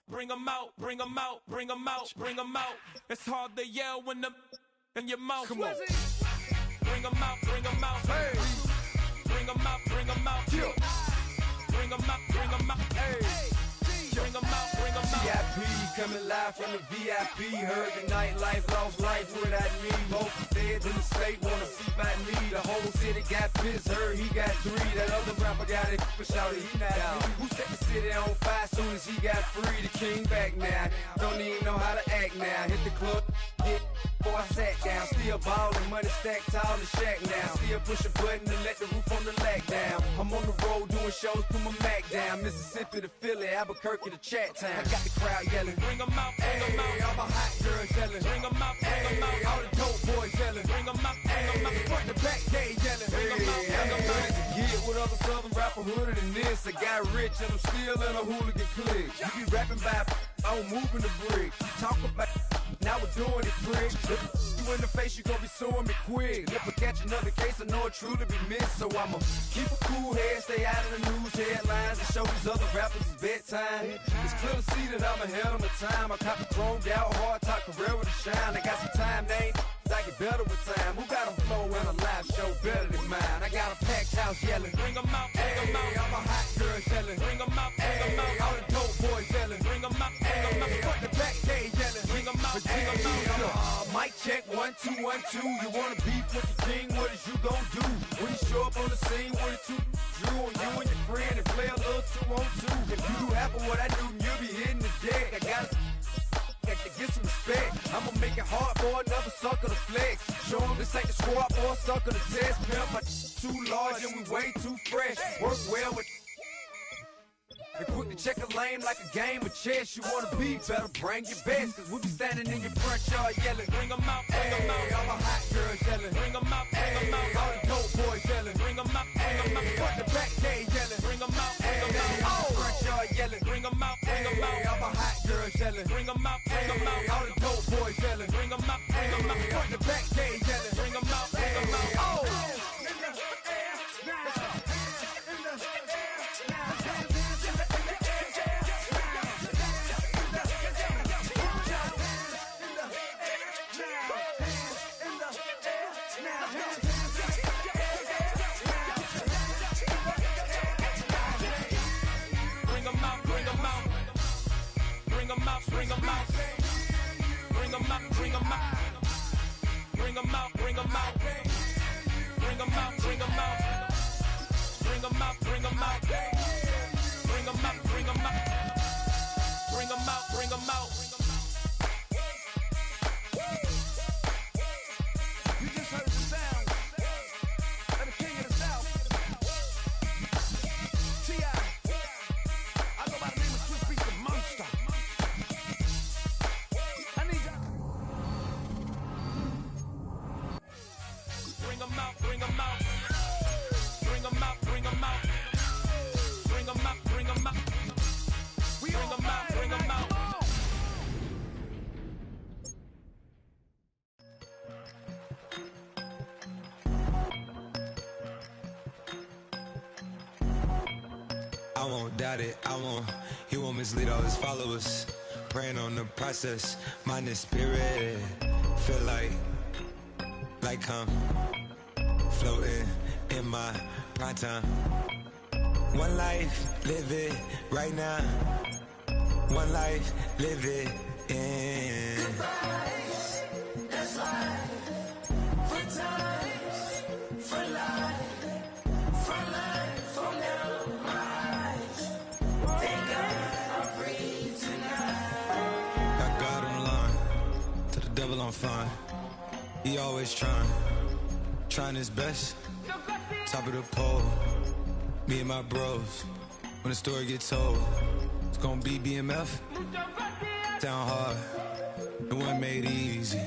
bring 'em out, bring 'em out, bring 'em out, bring 'em out. It's hard to yell when the in your mouth. Come on. Bring 'em out, bring 'em out. Hey. Bring 'em out, bring 'em out. Yeah. Bring 'em out, bring 'em out. Hey. Bring 'em out, bring 'em out. VIP coming live from the VIP. Heard the nightlife, lost life without me. Both feds in the state wanna see by me. The whole city got pissed, heard he got 3. That other rapper got it, but shouted he not out. Who set the city on fire soon as he got free? The king back now, don't even know how to act now. Hit the club, hit before I sat down. Still ballin', money stacked tall in the shack now. Still push a button to let the roof on the lag down. I'm on the road doing shows, put my Mac down. Mississippi to Philly, Albuquerque to Chat Town. I got the crowd yelling, Bring 'em out, bring 'em out. all my hot girls yelling, Bring 'em out, bring 'em out. all the dope boys yelling, Bring 'em out, bring 'em out. front to back gay yelling. Bring 'em out, bring 'em out. To get with other southern rapper hooded than this. I got rich and I'm still in a hooligan clique. You be rapping by I'm moving the bricks. You talk about now we're doing it, pricks. If you in the face, you gon' be suing me quick. If I catch another case, I know it truly be missed. So I'ma keep a cool head, stay out of the news headlines, and show these other rappers it's bedtime. It's clear to see that I'm ahead of my time. I caught the chromed out, hard talk career with a shine. I got some time, they ain't I get better with time. Who got a flow and a live show better than mine? I got a packed house yelling. Bring 'em out, bring 'em out. All my hot girls yelling. Bring 'em out, bring 'em out. All the dope boys yelling. Bring 'em out, bring 'em out. Front the back gay yelling. Bring 'em out, bring 'em out. Mic check 1 2 1 2. You wanna beef with the king? What is you gon' do when you show up on the scene with a 2 Drew on you and your friend and play a little 2 on 2? If you do half of what I do, you'll be hitting the deck. I gotta get some respect. I'ma make it hard for another sucker to flex. Show 'em this ain't the squad or a sucker to test. Pimp, my too large and we way too fresh. Work well with and quick to check a lane like a game of chess. You wanna be better, bring your best. Cause we be standing in your front yard yelling. Bring 'em out, bring 'em out. All my hot girls yelling. Bring 'em out, bring 'em out. All the dope boys yelling. Bring 'em out, bring 'em out. Front the back gay yelling. Bring 'em out, bring 'em out. Front yard yelling. Bring 'em out, bring 'em out. All my hot girls yelling. Bring 'em out, bring 'em out. All the dope boys yelling. Bring 'em out, bring 'em out. Front the back gay yelling. Bring 'em out, bring 'em out. Bring 'em out, bring 'em out. Bring 'em out, bring 'em out. Bring 'em out, bring 'em out. Bring 'em out, bring 'em out. Bring 'em out, bring 'em out. Bring 'em out, bring 'em out. Bring 'em out, bring 'em out. Bring 'em out, bring 'em out. You just heard the sound of the king of the south. T.I. I go by the name of Swiss Beats the Monster. I need y'all. Bring 'em out, bring 'em out. Bring 'em out, bring 'em out. Bring 'em out, bring 'em out. We Bring 'em out, bring 'em out. I won't doubt it, he won't mislead all his followers. Praying on the process, mind and spirit. Feel like I'm floating in my prime time. One life, live it right now. One life, live it in. That's life. For times, for life, for life, for now, my eyes. Thank God I'm free tonight. Got God on the line, to the devil I'm fine. He always trying his best. Top of the pole, me and my bros. When the story gets told, it's gonna be BMF. Down hard, it wasn't made easy.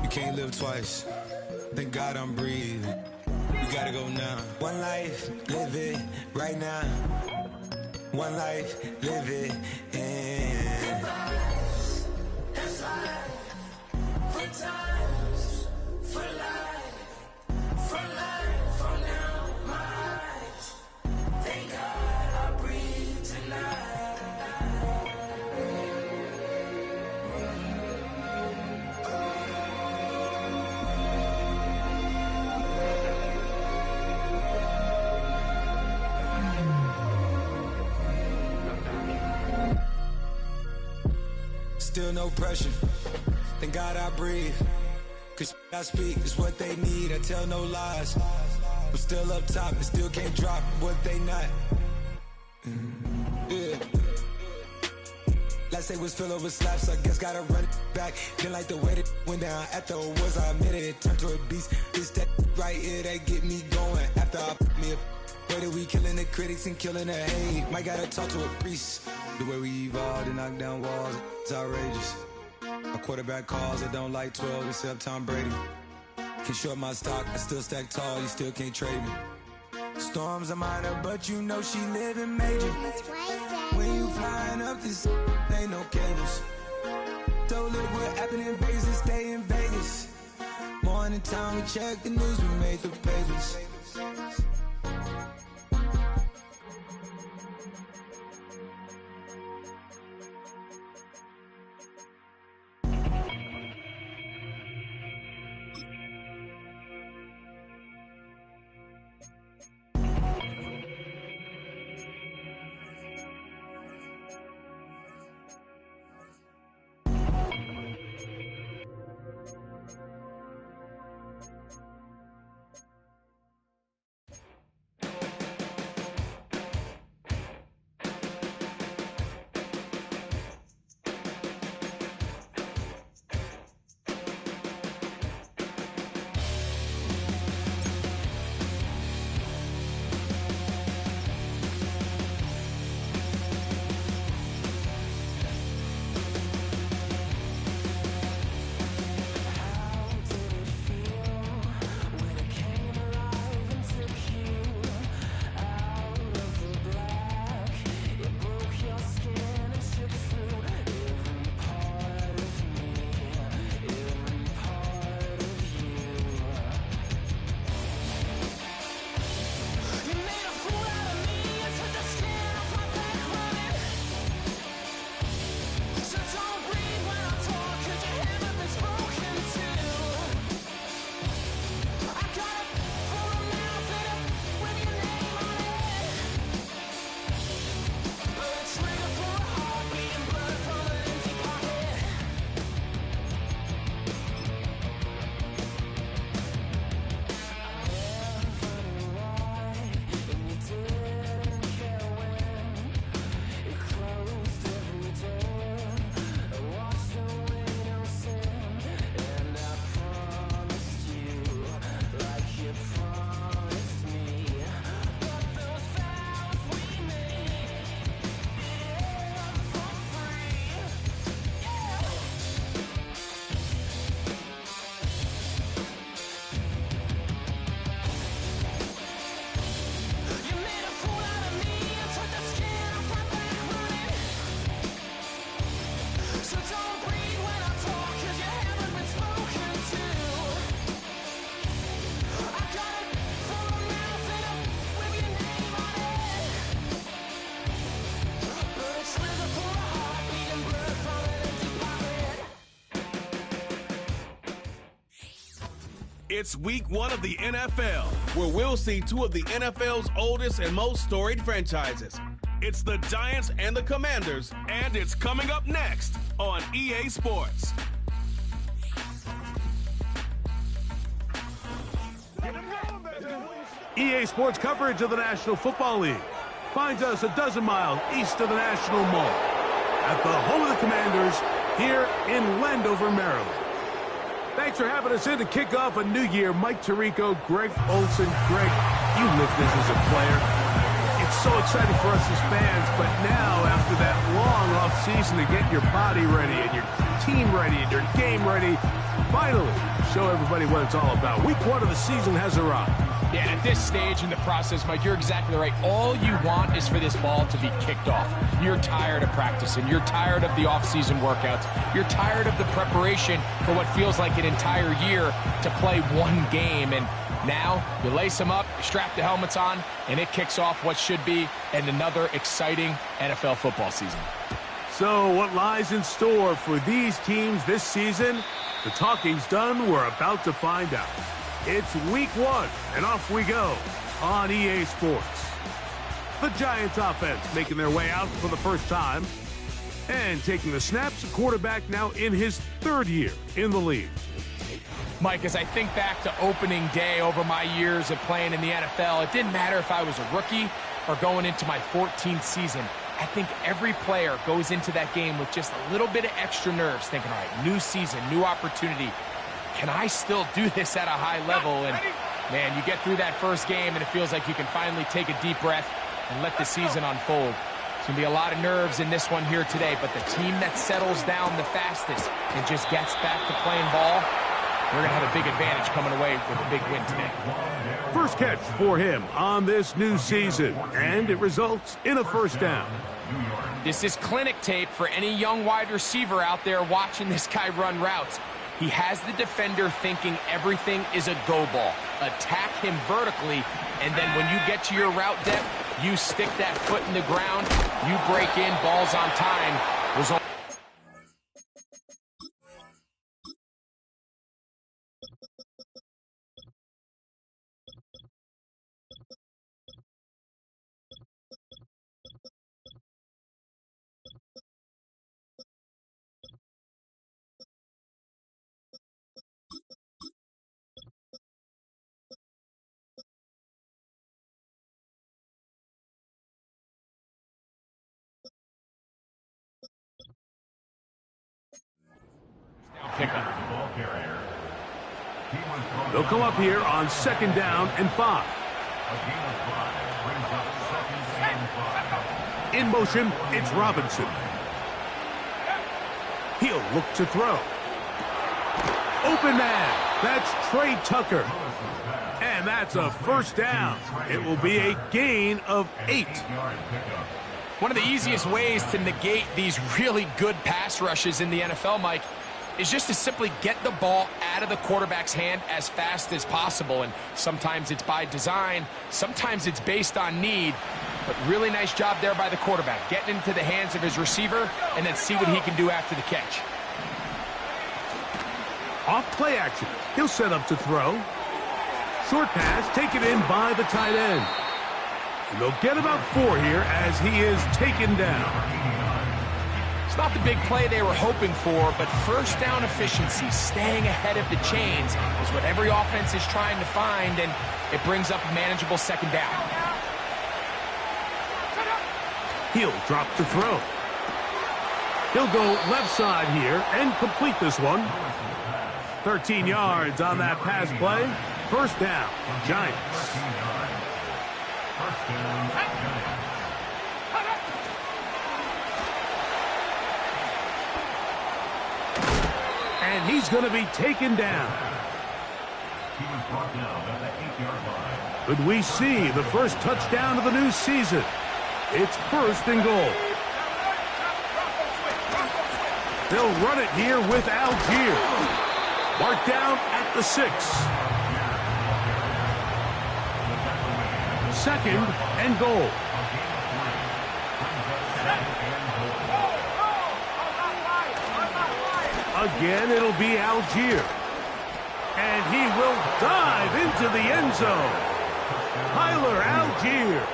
You can't live twice. Thank God I'm breathing. We gotta go now. One life, live it right now. One life, live it in. That's life. For times, for life, for now, my eyes. Thank God I breathe tonight. still no pressure. Thank God I breathe. Cause I speak is what they need. I tell no lies. I'm still up top and still can't drop what they not. Yeah. Last day was filled with slaps, so I guess gotta run it back. Didn't like the way that went down after it was, I admit it turned to a beast. This that right here that get me going. After I put me a way that we killing the critics and killing the hate. Might gotta talk to a priest. The way we evolved and knock down walls, it's outrageous. My quarterback calls, I don't like 12 except Tom Brady. Can short my stock, I still stack tall, you still can't trade me. Storms are minor, but you know she living major. When you flying up this, ain't no cables. Don't live what happened in Vegas and stay in Vegas. Morning time, we check the news, we made the pages. It's week 1 of the NFL, where we'll see 2 of the NFL's oldest and most storied franchises. It's the Giants and the Commanders, and it's coming up next on EA Sports. EA Sports coverage of the National Football League finds us a dozen miles east of the National Mall at the home of the Commanders here in Landover, Maryland. Thanks for having us in to kick off a new year. Mike Tirico, Greg Olson. Greg, you lived this as a player. It's so exciting for us as fans, but now after that long off season to get your body ready and your team ready and your game ready, finally show everybody what it's all about. Week 1 of the season has arrived. Yeah, at this stage in the process, Mike, you're exactly right. All you want is for this ball to be kicked off. You're tired of practicing. You're tired of the off-season workouts. You're tired of the preparation for what feels like an entire year to play one game. And now you lace them up, strap the helmets on, and it kicks off what should be another exciting NFL football season. So what lies in store for these teams this season? The talking's done. We're about to find out. It's week 1, and off we go on EA Sports. The Giants offense making their way out for the first time. And taking the snaps, a quarterback now in his 3rd year in the league. Mike, as I think back to opening day over my years of playing in the NFL, it didn't matter if I was a rookie or going into my 14th season. I think every player goes into that game with just a little bit of extra nerves, thinking, all right, new season, new opportunity. Can I still do this at a high level? And, man, you get through that first game, and it feels like you can finally take a deep breath and let the season unfold. It's going to be a lot of nerves in this one here today, but the team that settles down the fastest and just gets back to playing ball, we're going to have a big advantage coming away with a big win today. First catch for him on this new season, and it results in a first down. This is clinic tape for any young wide receiver out there watching this guy run routes. He has the defender thinking everything is a go ball. Attack him vertically, and then when you get to your route depth, you stick that foot in the ground, you break in, balls on time. Result. Pickup. They'll come up here on 2nd down and 5. In motion, it's Robinson. He'll look to throw. Open man. That's Trey Tucker. And that's a first down. It will be a gain of 8. One of the easiest ways to negate these really good pass rushes in the NFL, Mike, is just to simply get the ball out of the quarterback's hand as fast as possible. And sometimes it's by design, sometimes it's based on need. But really nice job there by the quarterback, getting into the hands of his receiver and then see what he can do after the catch. Off play action. He'll set up to throw. Short pass taken in by the tight end. And they'll get about 4 here as he is taken down. It's not the big play they were hoping for, but first down efficiency, staying ahead of the chains, is what every offense is trying to find, and it brings up a manageable 2nd down. He'll drop to throw. He'll go left side here and complete this one. 13 yards on that pass play. First down, Giants. And he's going to be taken down. Could we see the first touchdown of the new season? It's 1st and goal. They'll run it here with Algier. Marked down at the 6. 2nd and goal. Again, it'll be Algier. And he will dive into the end zone. Tyler Algier.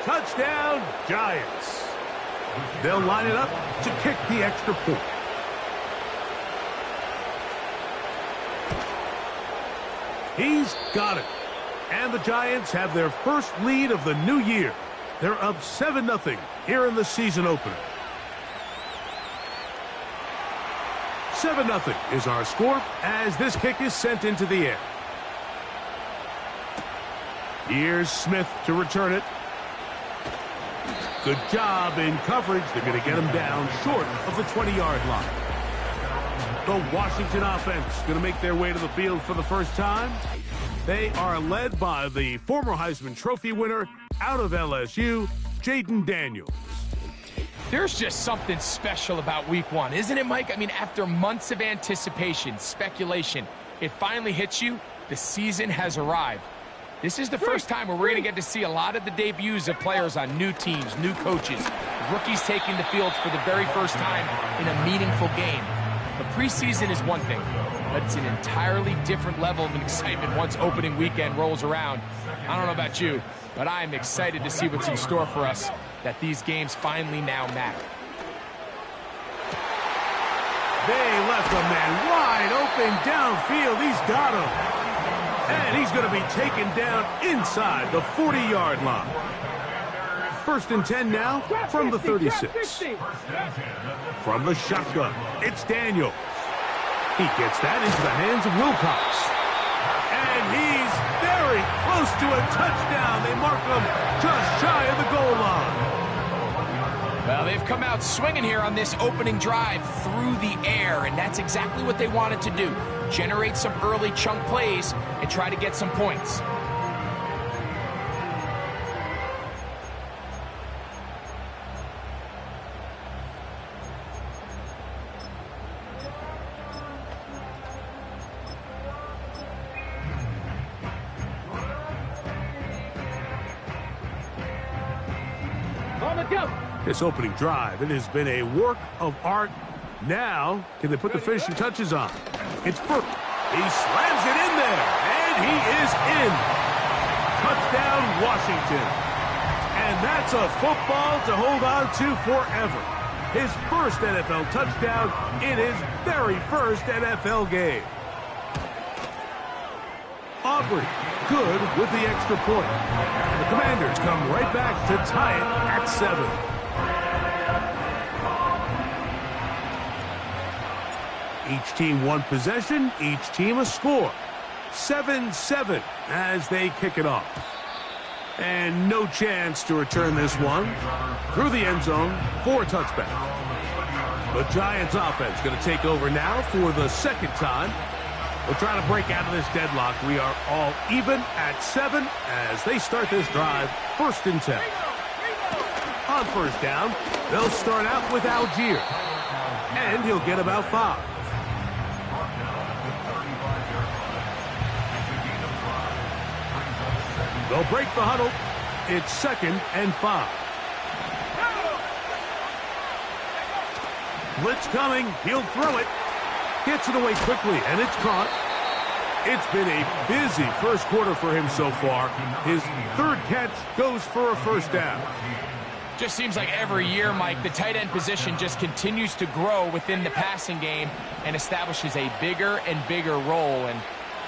Touchdown, Giants. They'll line it up to kick the extra point. He's got it. And the Giants have their first lead of the new year. They're up 7-0 here in the season opener. 7-0 is our score as this kick is sent into the air. Here's Smith to return it. Good job in coverage. They're going to get him down short of the 20-yard line. The Washington offense going to make their way to the field for the first time. They are led by the former Heisman Trophy winner out of LSU, Jaden Daniels. There's just something special about week 1, isn't it, Mike? I mean, after months of anticipation, speculation, it finally hits you. The season has arrived. This is the first time where we're going to get to see a lot of the debuts of players on new teams, new coaches, rookies taking the field for the very first time in a meaningful game. The preseason is one thing, but it's an entirely different level of excitement once opening weekend rolls around. I don't know about you, but I'm excited to see what's in store for us, that these games finally now matter. They left a man wide open downfield. He's got him. And he's going to be taken down inside the 40-yard line. 1st and 10 now from the 36. From the shotgun, it's Daniel. He gets that into the hands of Wilcox. And he's very close to a touchdown. They mark him just shy of the goal line. Well, they've come out swinging here on this opening drive through the air, and that's exactly what they wanted to do. Generate some early chunk plays and try to get some points. This opening drive, it has been a work of art. Now, can they put the finishing touches on? It's first. He slams it in there, and he is in. Touchdown, Washington. And that's a football to hold on to forever. His first NFL touchdown in his very first NFL game. Aubrey, good with the extra point. And the Commanders come right back to tie it at 7. Each team one possession, each team a score. 7-7 as they kick it off. And no chance to return this one through the end zone for a touchback. The Giants offense going to take over now for the second time. We'll try to break out of this deadlock. We are all even at 7 as they start this drive, 1st and 10. On 1st down, they'll start out with Algier. And he'll get about 5. They'll break the huddle. It's 2nd and 5. Blitz coming. He'll throw it. Gets it away quickly, and it's caught. It's been a busy first quarter for him so far. His 3rd catch goes for a 1st down. Just seems like every year, Mike, the tight end position just continues to grow within the passing game and establishes a bigger and bigger role. And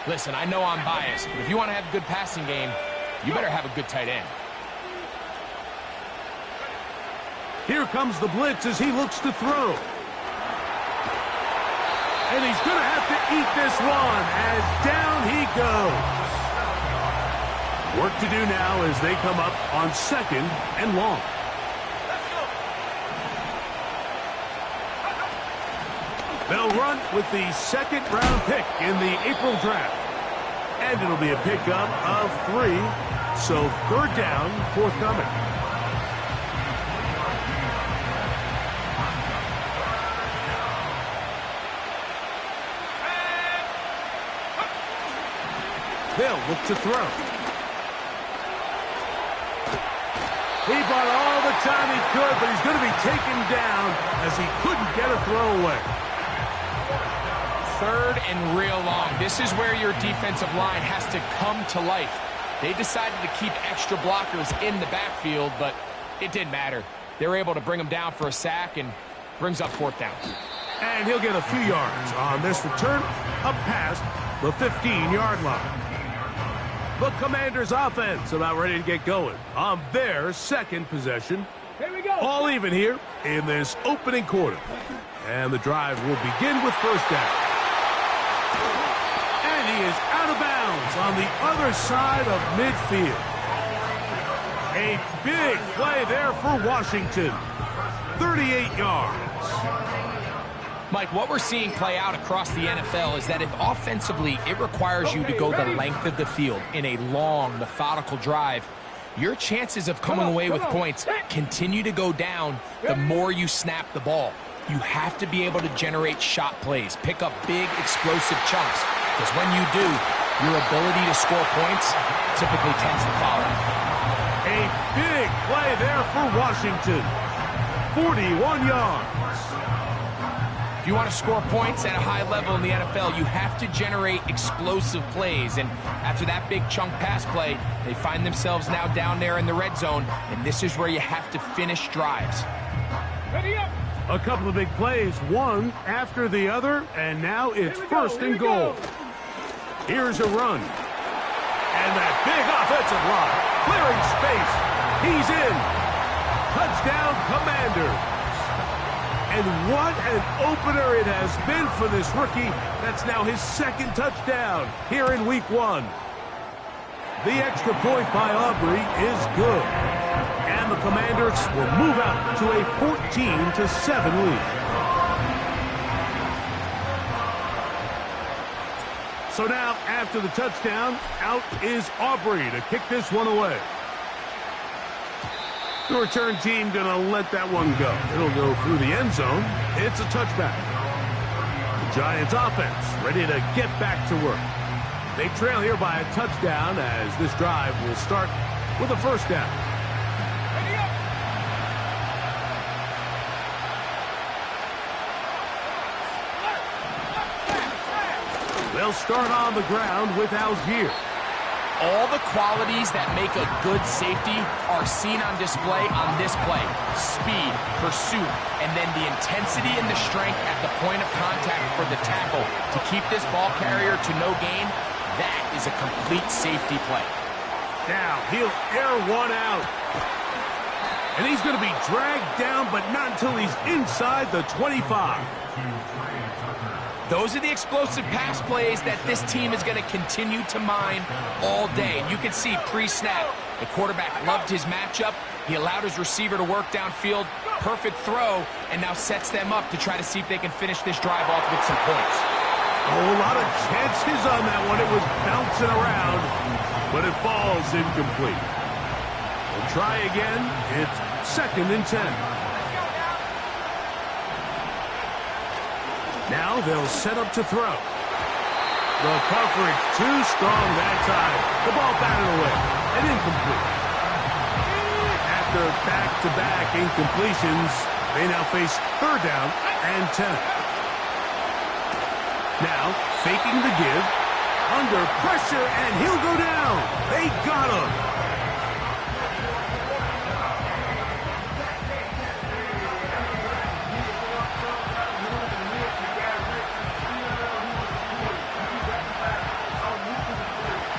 listen, I know I'm biased, but if you want to have a good passing game, you better have a good tight end. Here comes the blitz as he looks to throw. And he's going to have to eat this one as down he goes. Work to do now as they come up on 2nd and long. They'll run with the 2nd round pick in the April draft. And it'll be a pickup of 3. So 3rd down, forthcoming. They'll look to throw. He bought all the time he could, but he's going to be taken down as he couldn't get a throw away. 3rd and real long. This is where your defensive line has to come to life. They decided to keep extra blockers in the backfield, but it didn't matter. They were able to bring him down for a sack and brings up 4th down. And he'll get a few yards on this return up past the 15-yard line. The Commanders' offense about ready to get going on their 2nd possession. Here we go. All even here in this opening quarter. And the drive will begin with 1st down. And he is out of bounds on the other side of midfield. A big play there for Washington. 38 yards. Mike, what we're seeing play out across the NFL is that if offensively it requires you to go the length of the field in a long, methodical drive, your chances of coming away with points continue to go down the more you snap the ball. You have to be able to generate shot plays, pick up big, explosive chunks, because when you do, your ability to score points typically tends to follow. A big play there for Washington. 41 yards. If you want to score points at a high level in the NFL, you have to generate explosive plays. And after that big chunk pass play, they find themselves now down there in the red zone. And this is where you have to finish drives. Ready up. A couple of big plays, one after the other, and now it's first and goal. Here's a run. And that big offensive line, clearing space. He's in. Touchdown, Commanders. And what an opener it has been for this rookie. That's now his second touchdown here in Week 1. The extra point by Aubrey is good. And the Commanders will move out to a 14-7 lead. So now, after the touchdown, out is Aubrey to kick this one away. The return team going to let that one go. It'll go through the end zone. It's a touchback. The Giants offense ready to get back to work. They trail here by a touchdown as this drive will start with a first down. They'll start on the ground with Algier. All the qualities that make a good safety are seen on display on this play. Speed, pursuit, and then the intensity and the strength at the point of contact for the tackle to keep this ball carrier to no gain. That is a complete safety play. Now he'll air one out. And he's going to be dragged down, but not until he's inside the 25. Those are the explosive pass plays that this team is going to continue to mine all day. You can see pre-snap, the quarterback loved his matchup. He allowed his receiver to work downfield, perfect throw, and now sets them up to try to see if they can finish this drive off with some points. Oh, a lot of chances on that one. It was bouncing around, but it falls incomplete. We'll try again. It's 2nd and 10. Now they'll set up to throw. The coverage too strong that time. The ball batted away and incomplete. After back-to-back incompletions, they now face 3rd down and 10. Now faking the give, under pressure, and he'll go down. They got him.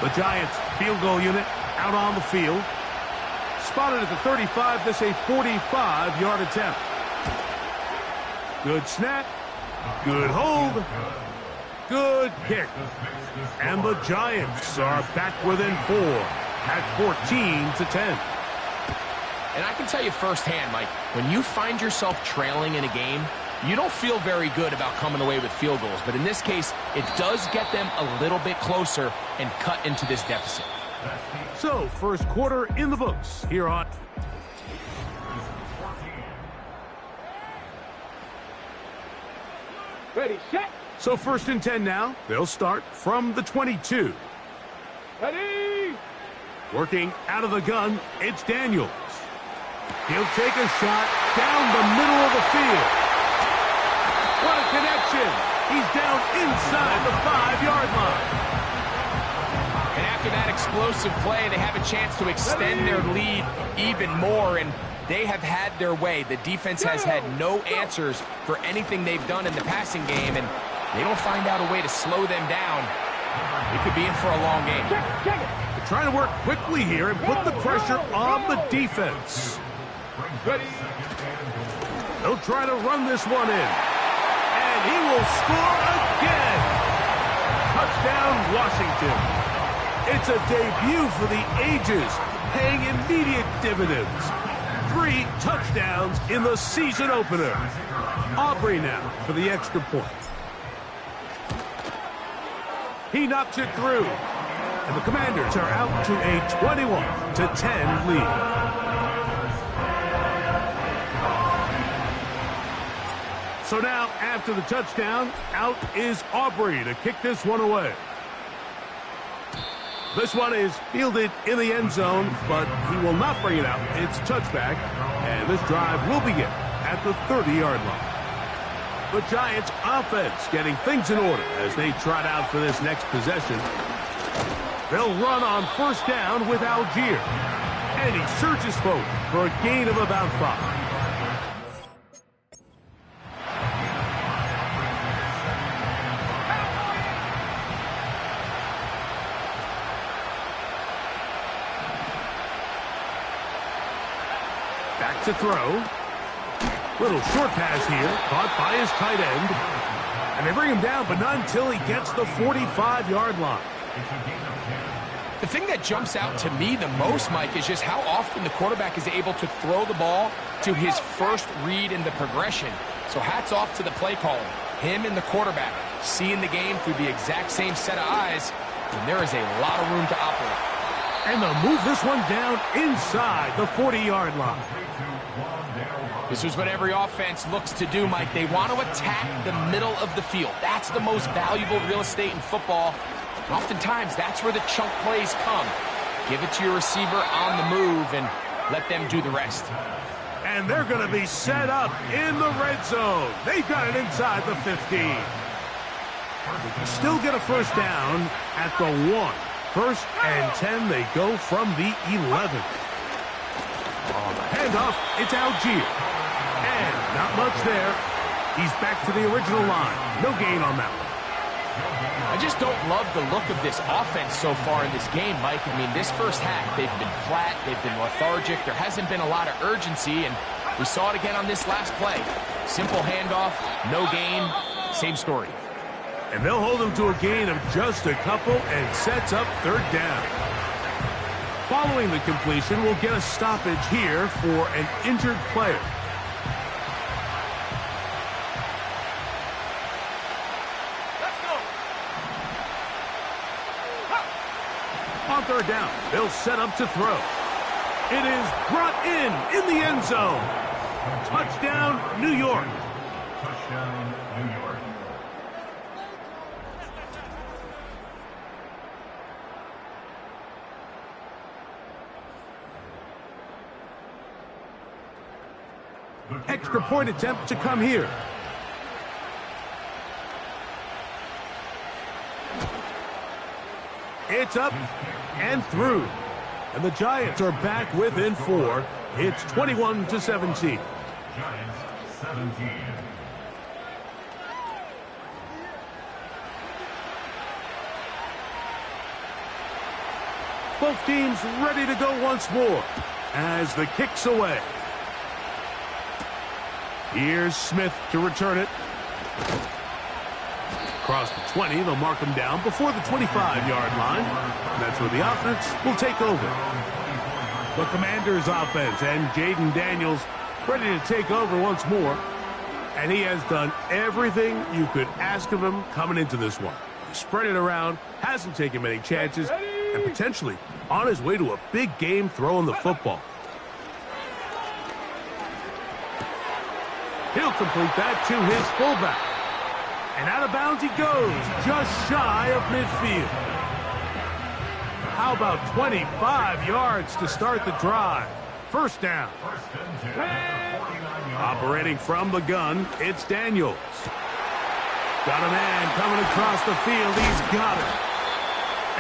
The Giants field goal unit out on the field. Spotted at the 35, this a 45-yard attempt. Good snap, good hold, good kick. And the Giants are back within 4 at 14-10. And I can tell you firsthand, Mike, when you find yourself trailing in a game, you don't feel very good about coming away with field goals. But in this case, it does get them a little bit closer and cut into this deficit. So, first quarter in the books here on... Ready, set. So, 1st and 10 now. They'll start from the 22. Ready. Working out of the gun, it's Daniels. He'll take a shot down the middle of the field. What a connection. He's down inside the 5-yard line. And after that explosive play, they have a chance to extend their lead even more, and they have had their way. The defense has had no answers for anything they've done in the passing game, and they don't find out a way to slow them down. It could be in for a long game. They're trying to work quickly here and put the pressure on the defense. Ready. They'll try to run this one in. And he will score again. Touchdown, Washington. It's a debut for the ages, paying immediate dividends. 3 touchdowns in the season opener. Aubrey now for the extra point. He knocks it through. And the Commanders are out to a 21-10 lead. So now, after the touchdown, out is Aubrey to kick this one away. This one is fielded in the end zone, but he will not bring it out. It's touchback, and this drive will begin at the 30-yard line. The Giants offense getting things in order as they trot out for this next possession. They'll run on 1st down with Algier. And he surges forward for a gain of about 5. to throw. Little short pass here, caught by his tight end. And they bring him down, but not until he gets the 45-yard line. The thing that jumps out to me the most, Mike, is just how often the quarterback is able to throw the ball to his first read in the progression. So hats off to the play caller. Him and the quarterback seeing the game through the exact same set of eyes, and there is a lot of room to operate. And they'll move this one down inside the 40-yard line. This is what every offense looks to do, Mike. They want to attack the middle of the field. That's the most valuable real estate in football. Oftentimes, that's where the chunk plays come. Give it to your receiver on the move and let them do the rest. And they're going to be set up in the red zone. They've got it inside the 15. They can still get a first down at the 1. First and 10, they go from the 11. On the handoff, it's Algier. And not much there. He's back to the original line. No gain on that one. I just don't love the look of this offense so far in this game, Mike. I mean, this first half, they've been flat, they've been lethargic, there hasn't been a lot of urgency, and we saw it again on this last play. Simple handoff, no gain, same story. And they'll hold him to a gain of just a couple and sets up third down. Following the completion, we'll get a stoppage here for an injured player. On third down, they'll set up to throw. It is brought in the end zone. Touchdown, New York. Touchdown, New York. Extra point attempt to come here. It's up and through. And the Giants are back within 4. It's 21-17. Giants 17. Both teams ready to go once more as the kick's away. Here's Smith to return it. Across the 20, they'll mark him down before the 25-yard line. That's where the offense will take over. The Commanders' offense and Jaden Daniels ready to take over once more. And he has done everything you could ask of him coming into this one. He spread it around, hasn't taken many chances, and potentially on his way to a big game throwing the football. He'll complete that to his fullback. And out of bounds he goes, just shy of midfield. How about 25 yards to start the drive? First down. Operating from the gun, it's Daniels. Got a man coming across the field. He's got it.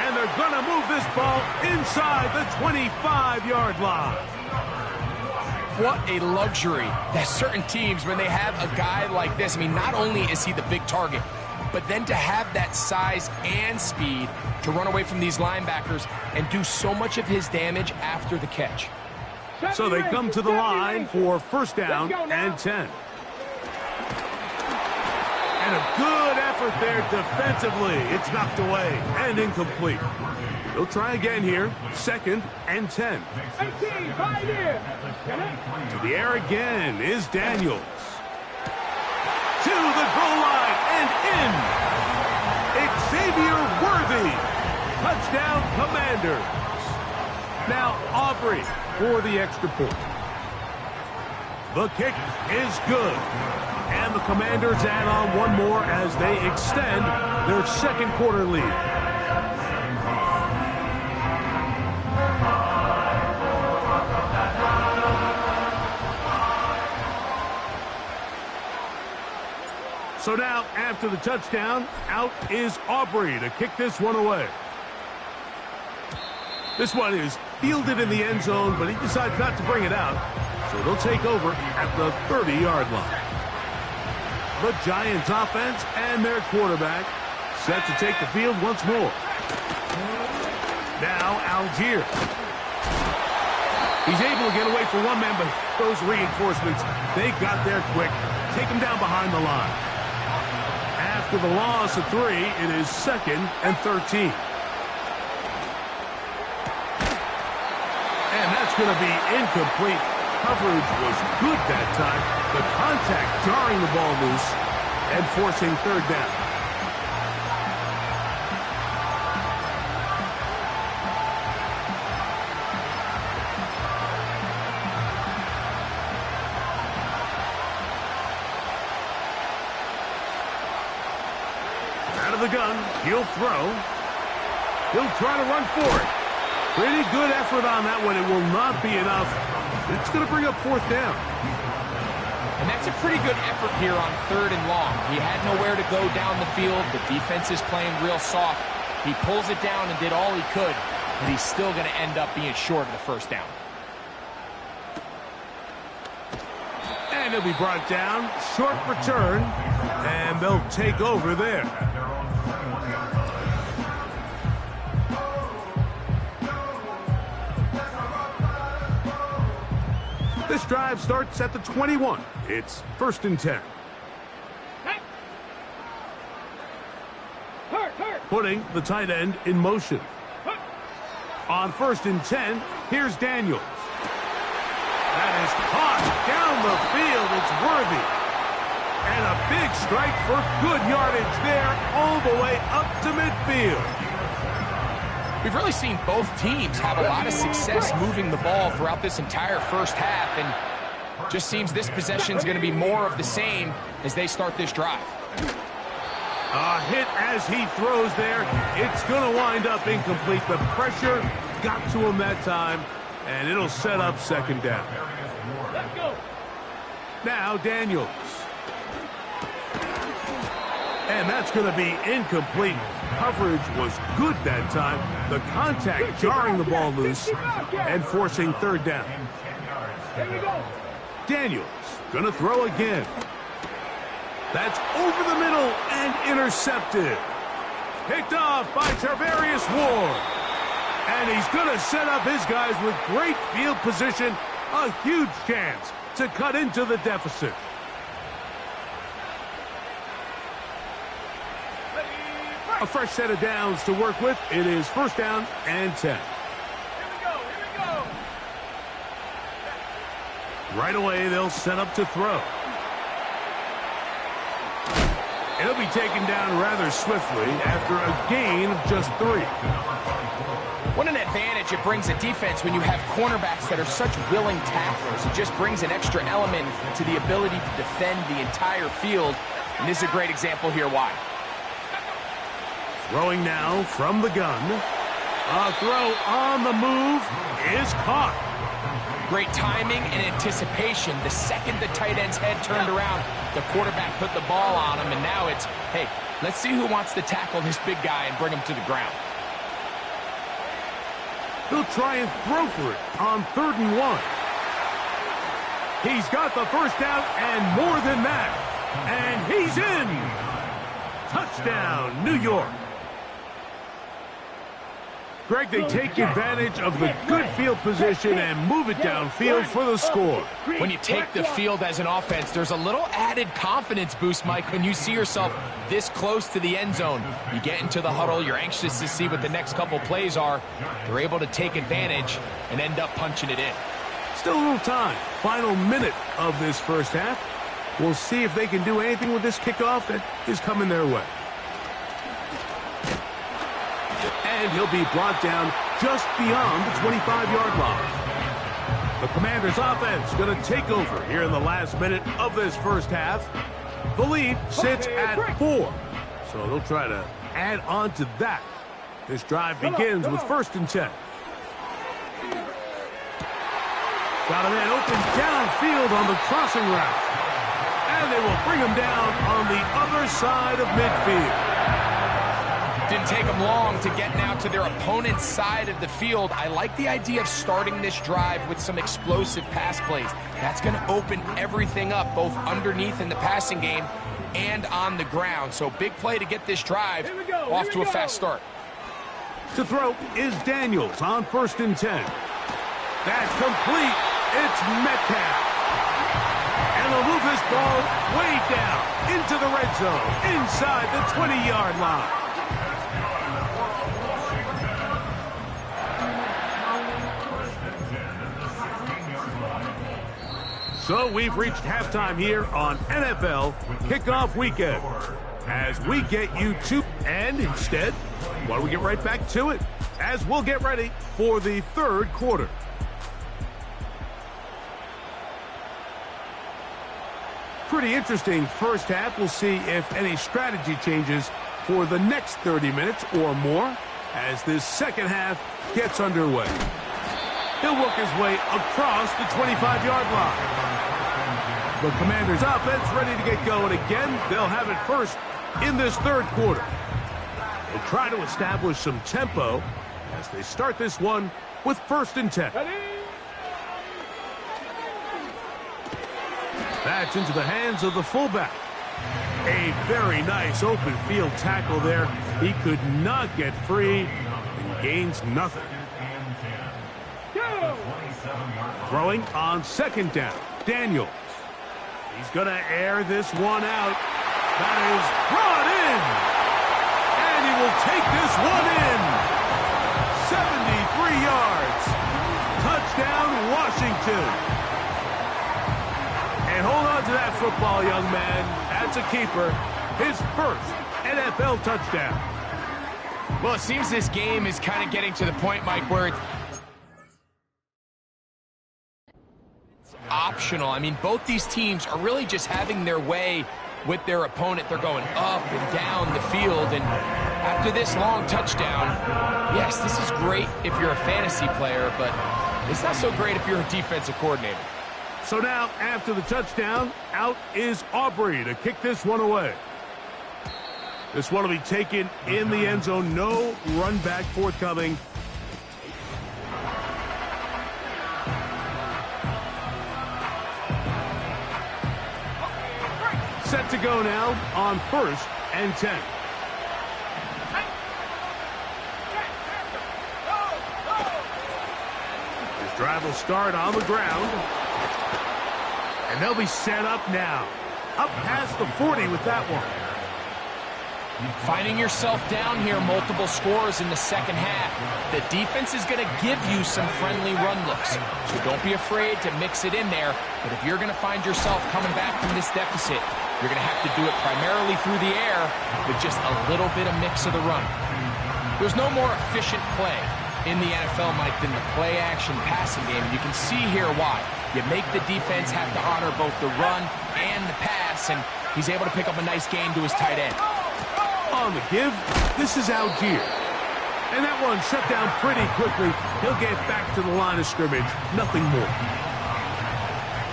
And they're going to move this ball inside the 25-yard line. What a luxury that certain teams, when they have a guy like this, I mean, not only is he the big target, but then to have that size and speed to run away from these linebackers and do so much of his damage after the catch. So they come to the line for first down and 10. And a good effort there defensively. It's knocked away and incomplete. They'll try again here. Second and 10. To the air again is Daniels. To the goal line and in. Xavier Worthy. Touchdown, Commanders. Now Aubrey for the extra point. The kick is good. And the Commanders add on one more as they extend their second quarter lead. So now, after the touchdown, out is Aubrey to kick this one away. This one is fielded in the end zone, but he decides not to bring it out. So they'll take over at the 30-yard line. The Giants offense and their quarterback set to take the field once more. Now Algier. He's able to get away from one man, but those reinforcements, they got there quick. Take him down behind the line. After the loss of 3, it is 2nd and 13. And that's going to be incomplete. Coverage was good that time. The contact jarring the ball loose and forcing 3rd down. Out of the gun, he'll throw. He'll try to run for it. Pretty good effort on that one. It will not be enough. It's going to bring up 4th down. And that's a pretty good effort here on 3rd and long. He had nowhere to go down the field. The defense is playing real soft. He pulls it down and did all he could, but he's still going to end up being short of the 1st down. And he'll be brought down. Short return. And they'll take over there. This drive starts at the 21. It's 1st and 10. Putting the tight end in motion. On 1st and 10, here's Daniels. That is caught down the field. It's worthy. And a big strike for good yardage there all the way up to midfield. We've really seen both teams have a lot of success moving the ball throughout this entire 1st half, and just seems this possession is going to be more of the same as they start this drive. A hit as he throws there. It's going to wind up incomplete. The pressure got to him that time, and it'll set up 2nd down. Let's go. Now Daniels. And that's going to be incomplete. Coverage was good that time. The contact jarring the ball loose and forcing 3rd down. Here we go. Daniels going to throw again. That's over the middle and intercepted. Picked off by Tarvarius Ward. And he's going to set up his guys with great field position. A huge chance to cut into the deficit. A fresh set of downs to work with. It is 1st down and 10. Here we go. Here we go. Right away, they'll set up to throw. He'll be taken down rather swiftly after a gain of just 3. What an advantage it brings a defense when you have cornerbacks that are such willing tacklers. It just brings an extra element to the ability to defend the entire field. And this is a great example here why. Throwing now from the gun. A throw on the move is caught. Great timing and anticipation. The second the tight end's head turned around, the quarterback put the ball on him, and now it's, hey, let's see who wants to tackle this big guy and bring him to the ground. He'll try and throw for it on 3rd and 1. He's got the 1st down and more than that. And he's in. Touchdown, New York. Greg, they take advantage of the good field position and move it downfield for the score. When you take the field as an offense, there's a little added confidence boost, Mike, when you see yourself this close to the end zone. You get into the huddle, you're anxious to see what the next couple plays are. They're able to take advantage and end up punching it in. Still a little time. Final minute of this 1st half. We'll see if they can do anything with this kickoff that is coming their way. And he'll be brought down just beyond the 25-yard line. The Commanders' offense going to take over here in the last minute of this 1st half. The lead sits at 4, so they'll try to add on to that. This drive begins with 1st and 10. Got a man open downfield on the crossing route. And they will bring him down on the other side of midfield. Didn't take them long to get now to their opponent's side of the field. I like the idea of starting this drive with some explosive pass plays. That's going to open everything up, both underneath in the passing game and on the ground. So big play to get this drive off to a fast start. To throw is Daniels on 1st and 10. That's complete. It's Metcalf. And they'll move this ball way down into the red zone, inside the 20-yard line. So we've reached halftime here on NFL Kickoff Weekend. As we get you to, and instead, why don't we get right back to it, as we'll get ready for the third quarter. Pretty interesting first half. We'll see if any strategy changes for the next 30 minutes or more as this second half gets underway. He'll work his way across the 25-yard line. The Commanders' offense ready to get going again. They'll have it first in this third quarter. They'll try to establish some tempo as they start this one with 1st and 10. That's into the hands of the fullback. A very nice open field tackle there. He could not get free and gains nothing. Throwing on 2nd down, Daniels. He's going to air this one out. That is brought in. And he will take this one in. 73 yards. Touchdown, Washington. And hold on to that football, young man. That's a keeper. His first NFL touchdown. Well, it seems this game is kind of getting to the point, Mike, where it's optional. I mean, both these teams are really just having their way with their opponent. They're going up and down the field, and after this long touchdown, yes, this is great if you're a fantasy player, but it's not so great if you're a defensive coordinator. So now, after the touchdown, out is Aubrey to kick this one away. This one will be taken in the end zone. No run back forthcoming. Set to go now on 1st and 10. This drive will start on the ground. And they'll be set up now. Up past the 40 with that one. Finding yourself down here, multiple scores in the second half. The defense is going to give you some friendly run looks. So don't be afraid to mix it in there. But if you're going to find yourself coming back from this deficit, you're going to have to do it primarily through the air with just a little bit of mix of the run. There's no more efficient play in the NFL, Mike, than the play-action passing game. And you can see here why. You make the defense have to honor both the run and the pass, and he's able to pick up a nice gain to his tight end. On the give, this is Algier. And that one shut down pretty quickly. He'll get back to the line of scrimmage. Nothing more.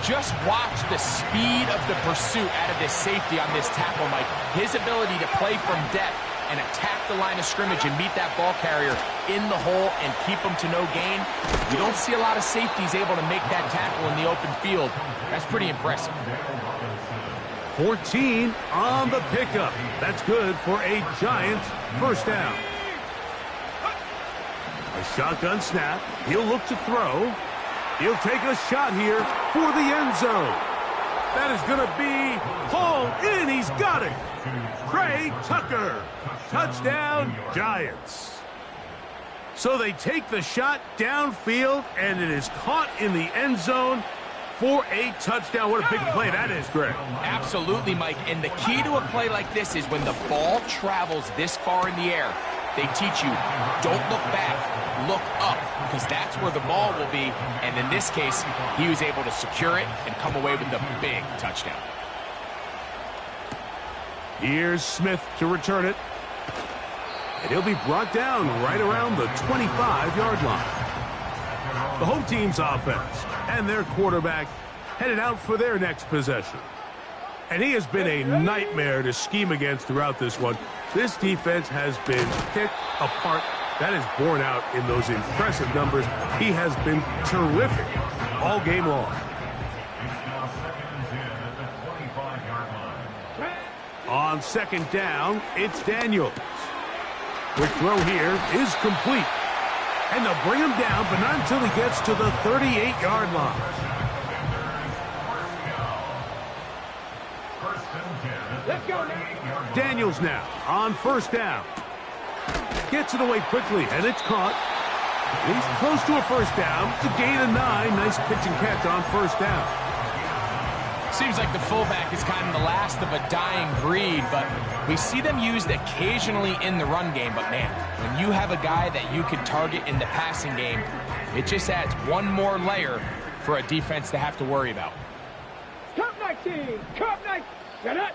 Just watch the speed of the pursuit out of this safety on this tackle, Mike. His ability to play from depth and attack the line of scrimmage and meet that ball carrier in the hole and keep him to no gain. You don't see a lot of safeties able to make that tackle in the open field. That's pretty impressive. 14 on the pickup. That's good for a Giants first down. A shotgun snap. He'll look to throw. He'll take a shot here for the end zone. That is going to be hauled in. He's got it. Craig Tucker. Touchdown, Giants. So they take the shot downfield, and it is caught in the end zone for a touchdown. What a big play that is, Greg. Absolutely, Mike. And the key to a play like this is when the ball travels this far in the air, they teach you, don't look back, look up, because that's where the ball will be. And in this case, he was able to secure it and come away with a big touchdown. Here's Smith to return it. And he'll be brought down right around the 25-yard line. The home team's offense and their quarterback headed out for their next possession. And he has been a nightmare to scheme against throughout this one. This defense has been picked apart. That is borne out in those impressive numbers. He has been terrific all game long. On second down, it's Daniels. Quick throw here is complete. And they'll bring him down, but not until he gets to the 38-yard line. Let's go now. Daniels now on first down. Gets it away quickly, and it's caught. He's close to a first down. It's a gain of 9. Nice pitch and catch on first down. Seems like the fullback is kind of the last of a dying breed, but we see them used occasionally in the run game. But, man, when you have a guy that you can target in the passing game, it just adds one more layer for a defense to have to worry about. Cup 19. Cup 19. Get it.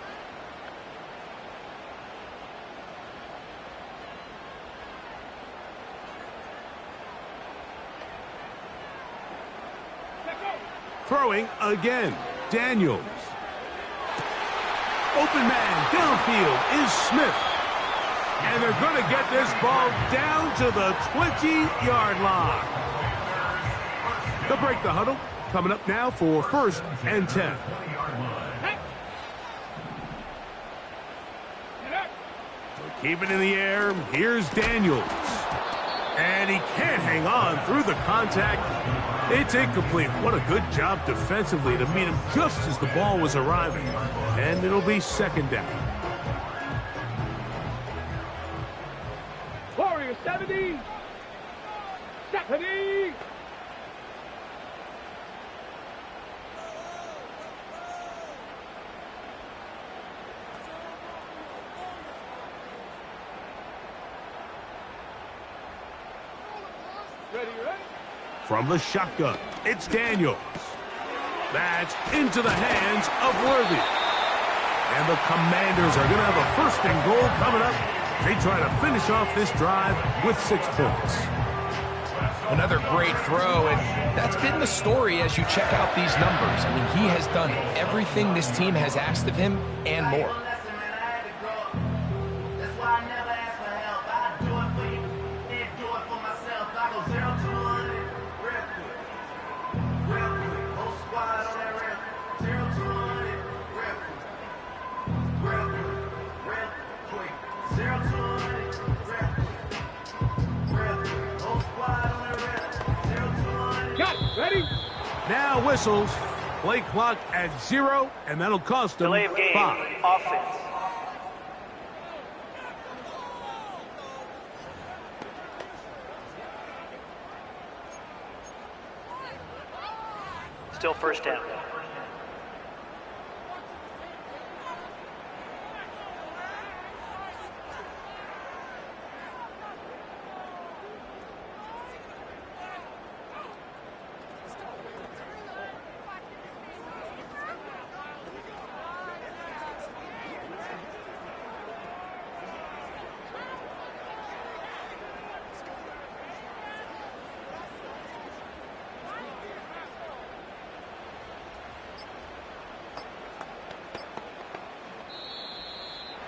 Throwing again. Daniels. Open man downfield is Smith. And they're going to get this ball down to the 20-yard line. They'll break the huddle. Coming up now for 1st and 10. Keep it in the air. Here's Daniels. And he can't hang on through the contact. It's incomplete. What a good job defensively to meet him just as the ball was arriving. And it'll be 2nd down. Warrior 70. 70. Ready, ready? From the shotgun, it's Daniels. That's into the hands of Worthy. And the Commanders are going to have a 1st and goal coming up. They try to finish off this drive with 6 points. Another great throw, and that's been the story as you check out these numbers. I mean, he has done everything this team has asked of him and more. Now whistles. Play clock at 0, and that'll cost them delay of game. 5. Offense. Still 1st down.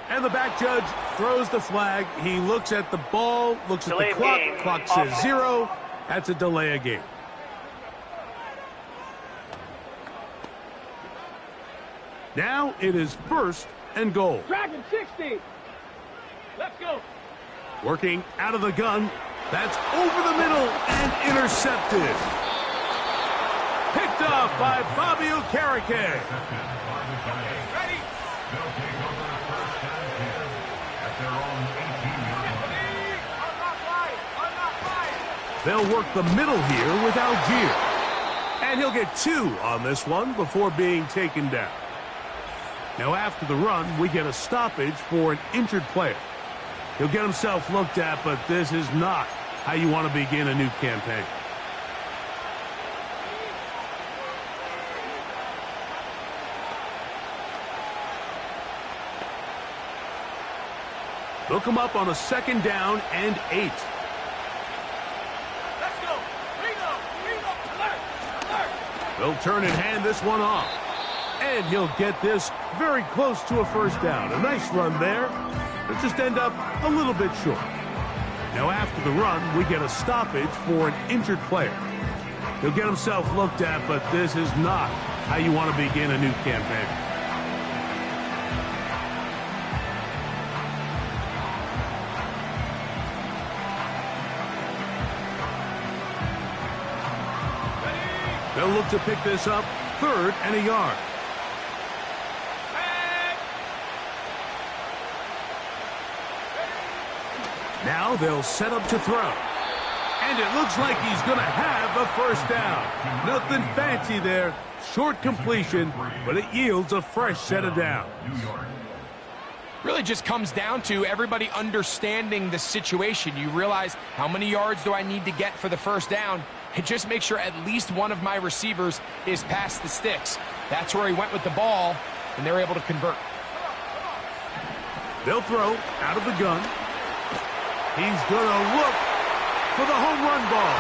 And the back judge throws the flag. He looks at the ball, looks delay at the clock. Game. Clock says Offense. 0. That's a delay of game. Now it is 1st and goal. Dragon 60. Let's go. Working out of the gun. That's over the middle and intercepted. Picked off by Bobby Okereke. Ready. They'll work the middle here with Algier. And he'll get 2 on this one before being taken down. Now after the run, we get a stoppage for an injured player. He'll get himself looked at, but this is not how you want to begin a new campaign. They'll come up on a 2nd down and 8. Let's go. Ringo, alert, alert. They'll turn and hand this one off. And he'll get this very close to a 1st down. A nice run there. They'll just end up a little bit short. Now after the run, we get a stoppage for an injured player. He'll get himself looked at, but this is not how you want to begin a new campaign. They'll look to pick this up, 3rd and a yard. Now they'll set up to throw. And it looks like he's going to have a first down. Nothing fancy there. Short completion, but it yields a fresh set of downs. Really just comes down to everybody understanding the situation. You realize, how many yards do I need to get for the first down? And just make sure at least one of my receivers is past the sticks. That's where he went with the ball, and they're able to convert. They'll throw out of the gun. He's going to look for the home run ball.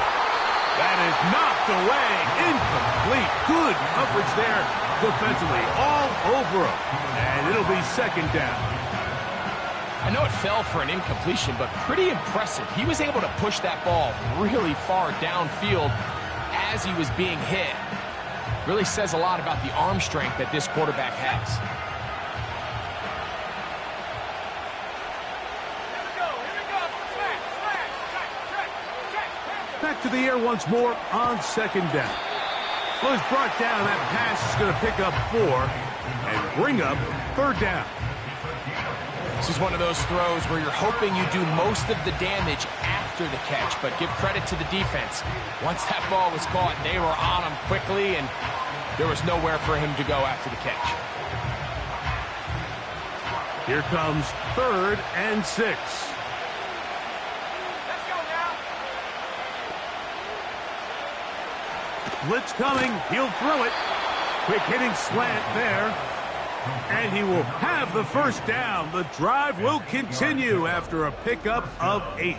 That is knocked away. Incomplete. Good coverage there defensively. All over him. And it'll be 2nd down. I know it fell for an incompletion, but pretty impressive. He was able to push that ball really far downfield as he was being hit. Really says a lot about the arm strength that this quarterback has. Back to the air once more on 2nd down. Well, he's brought down. That pass is going to pick up 4 and bring up 3rd down. This is one of those throws where you're hoping you do most of the damage after the catch, but give credit to the defense. Once that ball was caught, they were on him quickly, and there was nowhere for him to go after the catch. Here comes 3rd and 6. Blitz coming. He'll throw it. Quick hitting slant there. And he will have the first down. The drive will continue after a pickup of 8.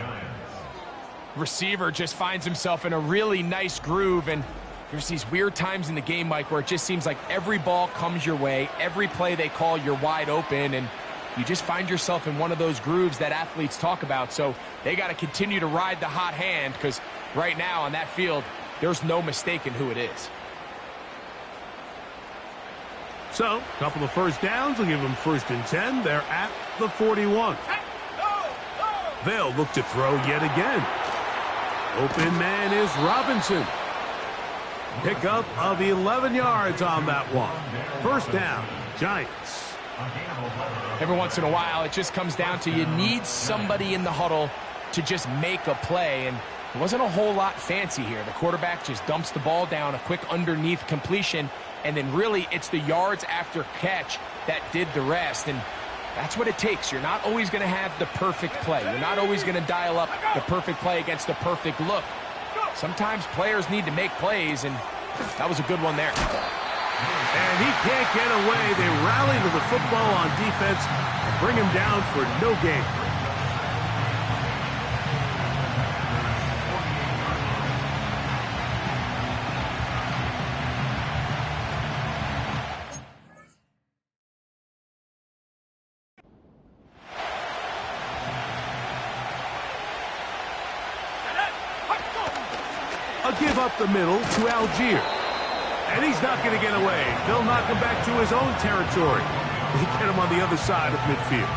Receiver just finds himself in a really nice groove, and there's these weird times in the game, Mike, where it just seems like every ball comes your way, every play they call, you're wide open, and you just find yourself in one of those grooves that athletes talk about. So they got to continue to ride the hot hand, because right now on that field, there's no mistaking who it is. So, a couple of first downs will give them 1st and 10. They're at the 41. They'll look to throw yet again. Open man is Robinson. Pickup of 11 yards on that one. 1st down, Giants. Every once in a while, it just comes down to you need somebody in the huddle to just make a play, and it wasn't a whole lot fancy here. The quarterback just dumps the ball down, a quick underneath completion, and then really it's the yards after catch that did the rest, and that's what it takes. You're not always going to have the perfect play. You're not always going to dial up the perfect play against the perfect look. Sometimes players need to make plays, and that was a good one there. And he can't get away. They rally to the football on defense and bring him down for no gain. A give up the middle to Algier. And he's not going to get away. They'll knock him back to his own territory. They get him on the other side of midfield.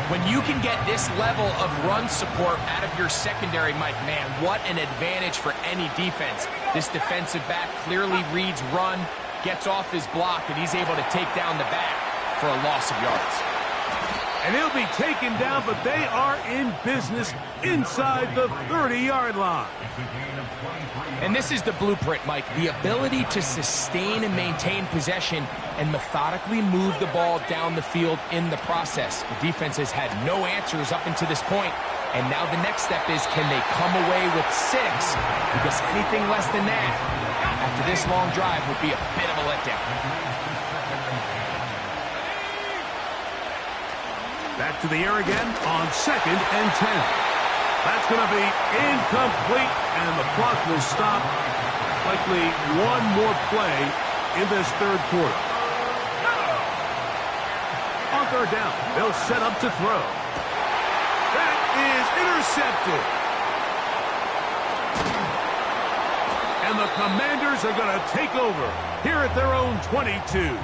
When you can get this level of run support out of your secondary, Mike, man, what an advantage for any defense. This defensive back clearly reads run, gets off his block, and he's able to take down the back for a loss of yards. And he'll be taken down, but they are in business inside the 30-yard line. And this is the blueprint, Mike. The ability to sustain and maintain possession and methodically move the ball down the field in the process. The defense has had no answers up until this point, and now the next step is, can they come away with 6? Because anything less than that, after this long drive, would be a bit of a letdown. Back to the air again on 2nd and 10. That's going to be incomplete, and the clock will stop. Likely one more play in this 3rd quarter. On 3rd down, they'll set up to throw. That is intercepted. And the Commanders are going to take over here at their own 22.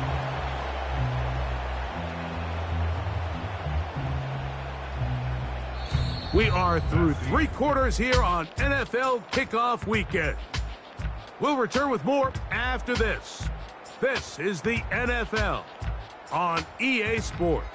We are through 3 quarters here on NFL Kickoff Weekend. We'll return with more after this. This is the NFL on EA Sports.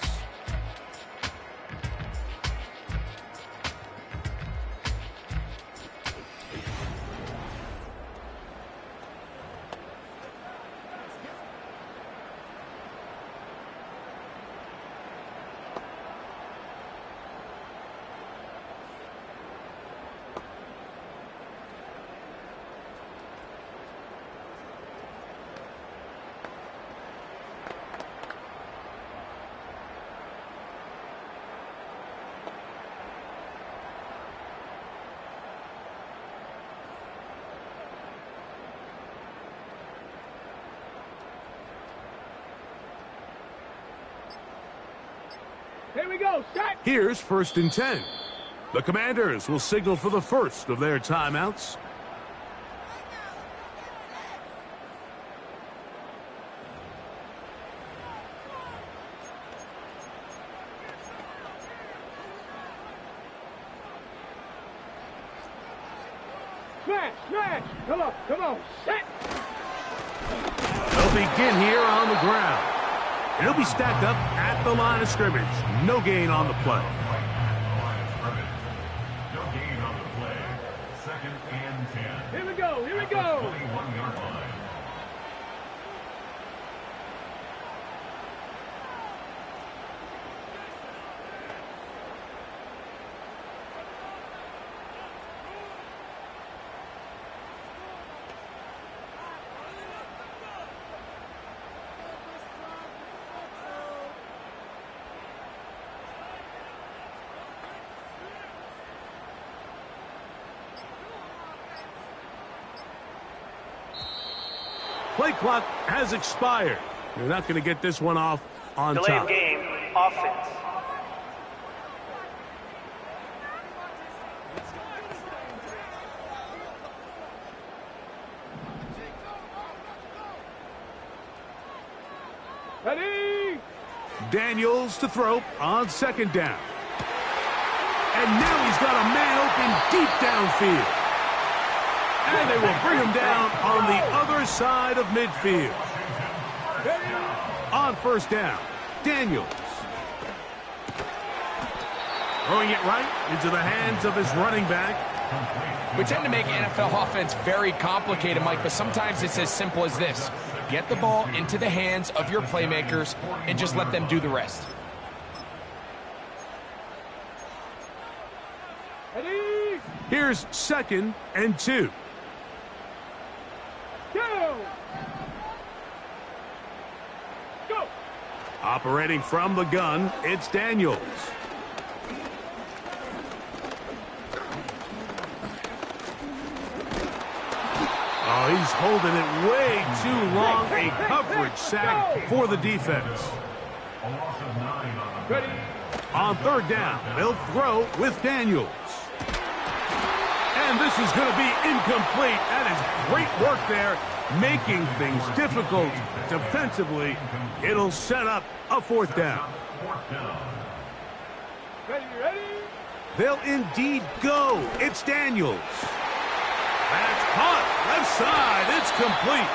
Here we go, set! Here's 1st and 10. The Commanders will signal for the first of their timeouts. Smash, smash! Come on, set! They'll begin here on the ground. And he'll be stacked up at the line of scrimmage. No gain on the play. No gain on the play. 2nd and 10. Here we go, here we go! 21-yard line. Play clock has expired. You're not going to get this one off on Delay top. of game, offense. Ready? Daniels to throw on 2nd down. And now he's got a man open deep downfield. And they will bring him down on the other side of midfield. On 1st down, Daniels. Throwing it right into the hands of his running back. We tend to make NFL offense very complicated, Mike, but sometimes it's as simple as this. Get the ball into the hands of your playmakers and just let them do the rest. Ready? Here's 2nd and 2. Go! Go! Operating from the gun, it's Daniels. Oh, he's holding it way too long. A coverage sack for the defense. A loss of 9 on the Ready? On 3rd down, they'll throw with Daniels. And this is going to be incomplete. That is great work there, making things difficult defensively. It'll set up a 4th down. 4th down. Ready? They'll indeed go. It's Daniels. That's caught. Left side. It's complete.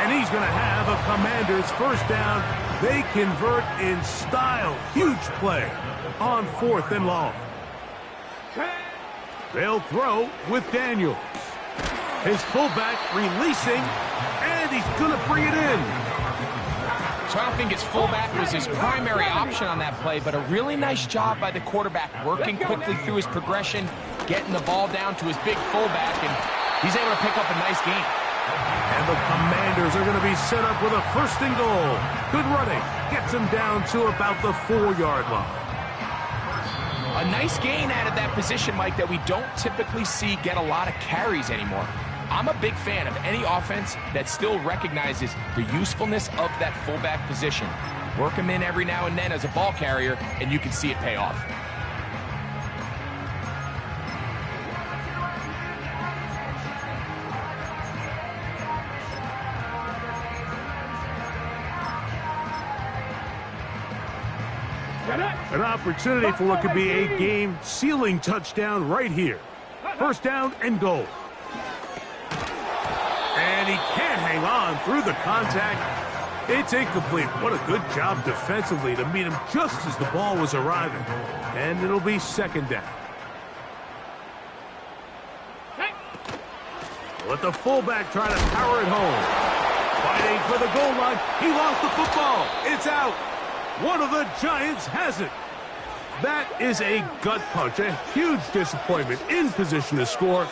And he's going to have a Commander's 1st down. They convert in style. Huge play on 4th and long. They'll throw with Daniels. His fullback releasing, and he's going to bring it in. So I don't think his fullback was his primary option on that play, but a really nice job by the quarterback, working quickly through his progression, getting the ball down to his big fullback, and he's able to pick up a nice gain. And the Commanders are going to be set up with a 1st and goal. Good running. Gets him down to about the 4-yard line. A nice gain out of that position, Mike, that we don't typically see get a lot of carries anymore. I'm a big fan of any offense that still recognizes the usefulness of that fullback position. Work him in every now and then as a ball carrier, and you can see it pay off. An opportunity for what could be a game-sealing touchdown right here. 1st down and goal. And he can't hang on through the contact. It's incomplete. What a good job defensively to meet him just as the ball was arriving. And it'll be second down. Let the fullback try to power it home. Fighting for the goal line. He lost the football. It's out. One of the Giants has it. That is a gut punch. A huge disappointment. In position to score.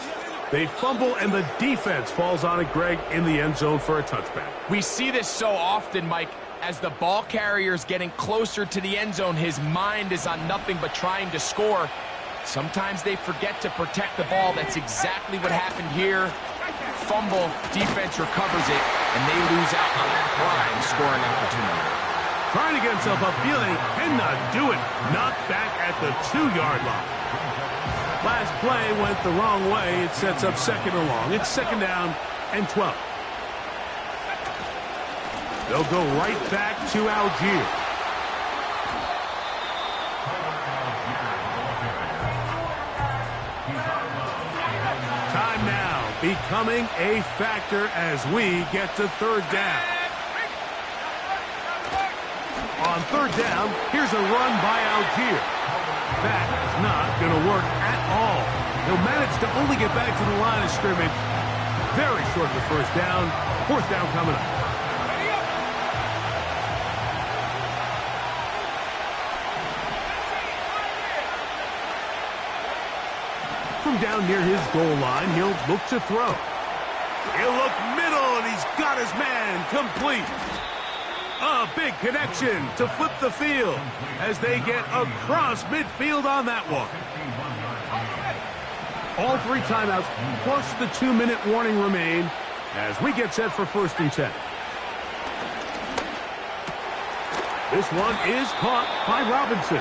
They fumble, and the defense falls on it, Greg, in the end zone for a touchback. We see this so often, Mike. As the ball carrier's getting closer to the end zone, his mind is on nothing but trying to score. Sometimes they forget to protect the ball. That's exactly what happened here. Fumble, defense recovers it, and they lose out on a prime scoring opportunity. Trying to get himself upfield, and he cannot do it. Knocked back at the 2-yard line. Last play went the wrong way. It sets up second and long. It's second down and 12. They'll go right back to Algier. Time now becoming a factor as we get to third down. On third down, here's a run by Algier. That is not going to work at all. He'll manage to only get back to the line of scrimmage. Very short of the first down. Fourth down coming up. From down near his goal line, he'll look to throw. He'll look middle, and he's got his man complete. A big connection to flip the field as they get across midfield on that one. All 3 timeouts plus the 2-minute warning remain as we get set for first and 10. This one is caught by Robinson.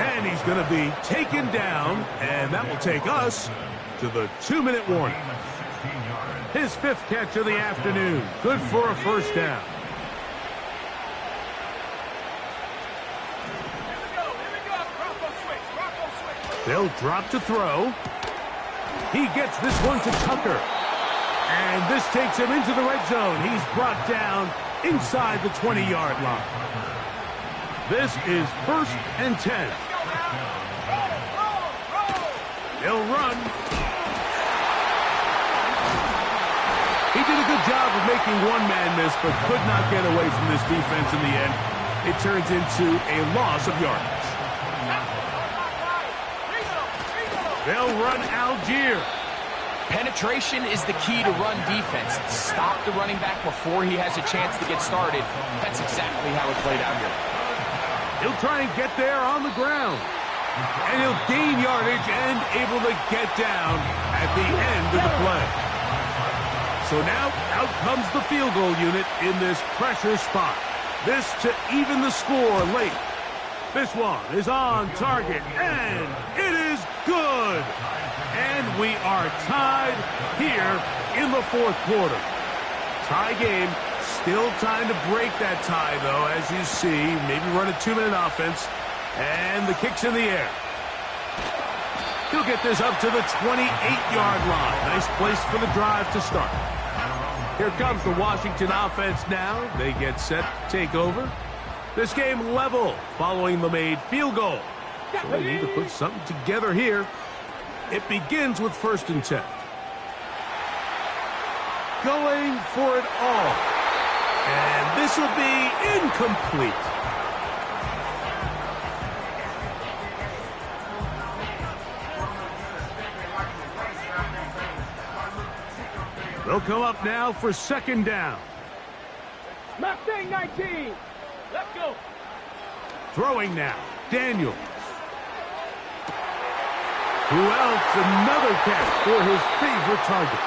And he's going to be taken down, and that will take us to the 2-minute warning. His 5th catch of the afternoon. Good for a first down. They'll drop to throw. He gets this one to Tucker. And this takes him into the red zone. He's brought down inside the 20-yard line. This is first and 10. They'll run. He did a good job of making one man miss, but could not get away from this defense in the end. It turns into a loss of yardage. They'll run Algier. Penetration is the key to run defense. Stop the running back before he has a chance to get started. That's exactly how it played out here. He'll try and get there on the ground. And he'll gain yardage and able to get down at the end of the play. So now out comes the field goal unit in this pressure spot. This to even the score late. This one is on target, and it is good. And we are tied here in the fourth quarter. Tie game. Still time to break that tie, though, as you see. Maybe run a 2-minute offense. And the kick's in the air. He'll get this up to the 28-yard line. Nice place for the drive to start. Here comes the Washington offense now. They get set to take over. This game level following the made field goal. So they need to put something together here. It begins with first and 10. Going for it all. And this will be incomplete. They'll come up now for second down. Mustang 19. Let's go. Throwing now, Daniels. Who else? Another catch for his favorite target.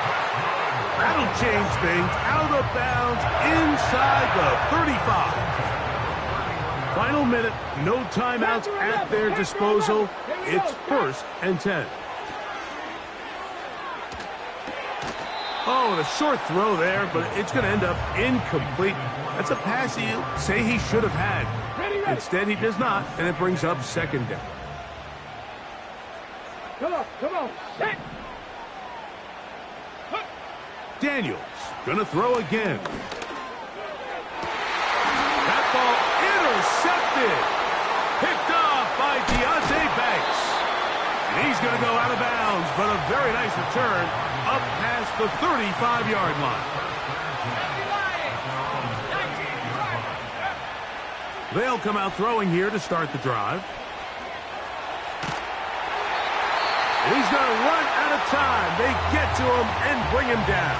That'll change things. Out of bounds inside the 35. Final minute, no timeouts at their disposal. It's first and 10. Oh, and a short throw there, but it's going to end up incomplete. That's a pass he'll say he should have had. Instead, he does not, and it brings up second down. Come on, set. Daniels gonna throw again. That ball intercepted. Picked off by Deontay Banks. And he's gonna go out of bounds, but a very nice return up past the 35-yard line. They'll come out throwing here to start the drive. And he's going to run out of time. They get to him and bring him down.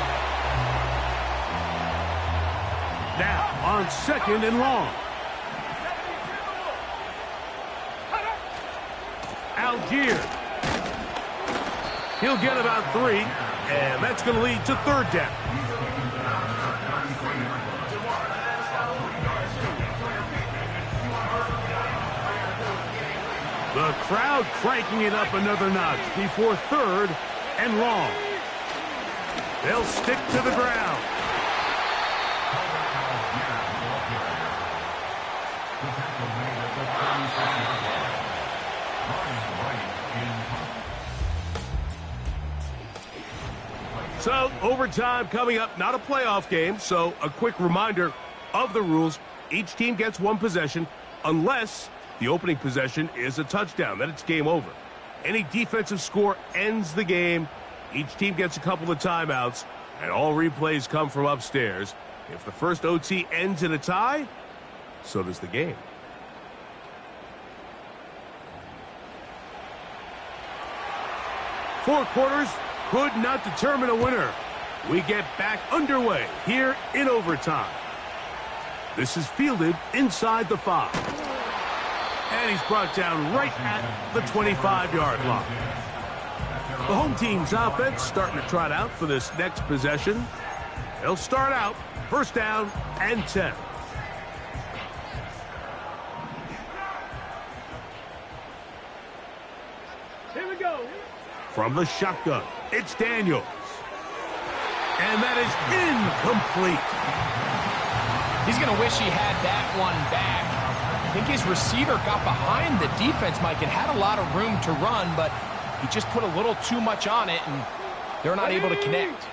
Now on second and long. Algier. He'll get about 3, and that's going to lead to third down. The crowd cranking it up another notch before third and long. They'll stick to the ground. So, overtime coming up, not a playoff game, so a quick reminder of the rules. Each team gets one possession unless the opening possession is a touchdown. Then it's game over. Any defensive score ends the game. Each team gets a couple of timeouts, and all replays come from upstairs. If the first OT ends in a tie, so does the game. Four quarters could not determine a winner. We get back underway here in overtime. This is fielded inside the 5. And he's brought down right at the 25-yard line. The home team's offense starting to trot out for this next possession. They'll start out first down and 10. Here we go. From the shotgun, it's Daniels. And that is incomplete. He's going to wish he had that one back. I think his receiver got behind the defense, Mike, and had a lot of room to run, but he just put a little too much on it, and they're not able to connect.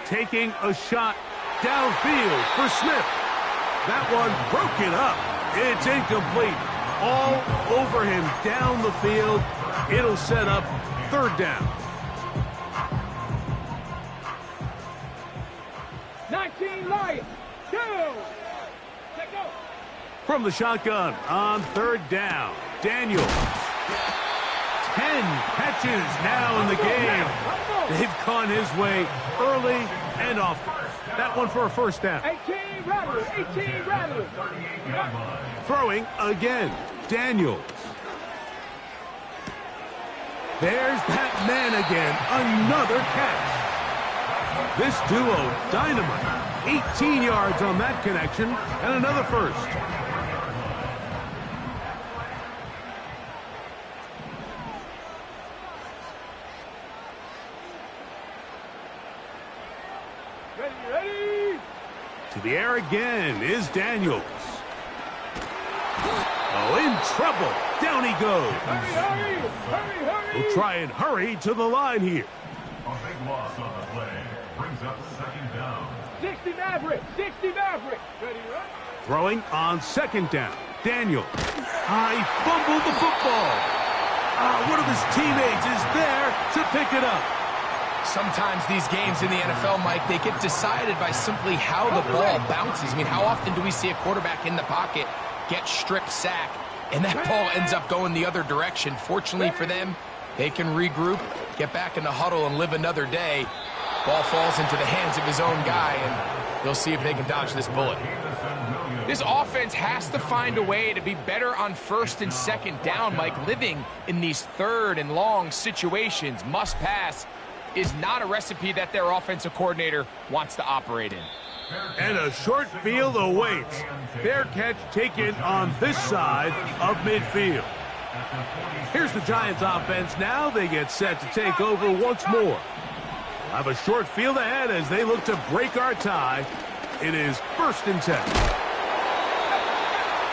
Taking a shot downfield for Smith. That one broken up. It's incomplete. All over him down the field. It'll set up third down. 19 Lions. 2. Let go. From the shotgun on third down, Daniels. 10 catches now in the game. They've gone his way early and often. That one for a first down. 18 Rattlers. 18 Rattlers. Throwing again, Daniels. There's that man again. Another catch. This duo, dynamite. 18 yards on that connection, and another first. Ready. To the air again is Daniels. Oh, in trouble. Down he goes. Hurry. We'll try and hurry to the line here. A big loss on the play brings up second down. 60 Maverick. 60 Maverick. Ready. Throwing on second down. Daniels. He fumbled the football. One of his teammates is there to pick it up. Sometimes these games in the NFL, Mike, they get decided by simply how the ball bounces. I mean, how often do we see a quarterback in the pocket get strip sack, and that ball ends up going the other direction? Fortunately for them, they can regroup, get back in the huddle, and live another day. Ball falls into the hands of his own guy, and they'll see if they can dodge this bullet. This offense has to find a way to be better on first and second down, Mike. Living in these third and long situations, must pass, is not a recipe that their offensive coordinator wants to operate in. And a short field awaits. Fair catch taken on this side of midfield. Here's the Giants offense now. They get set to take over once more. We'll have a short field ahead as they look to break our tie. It is first and 10.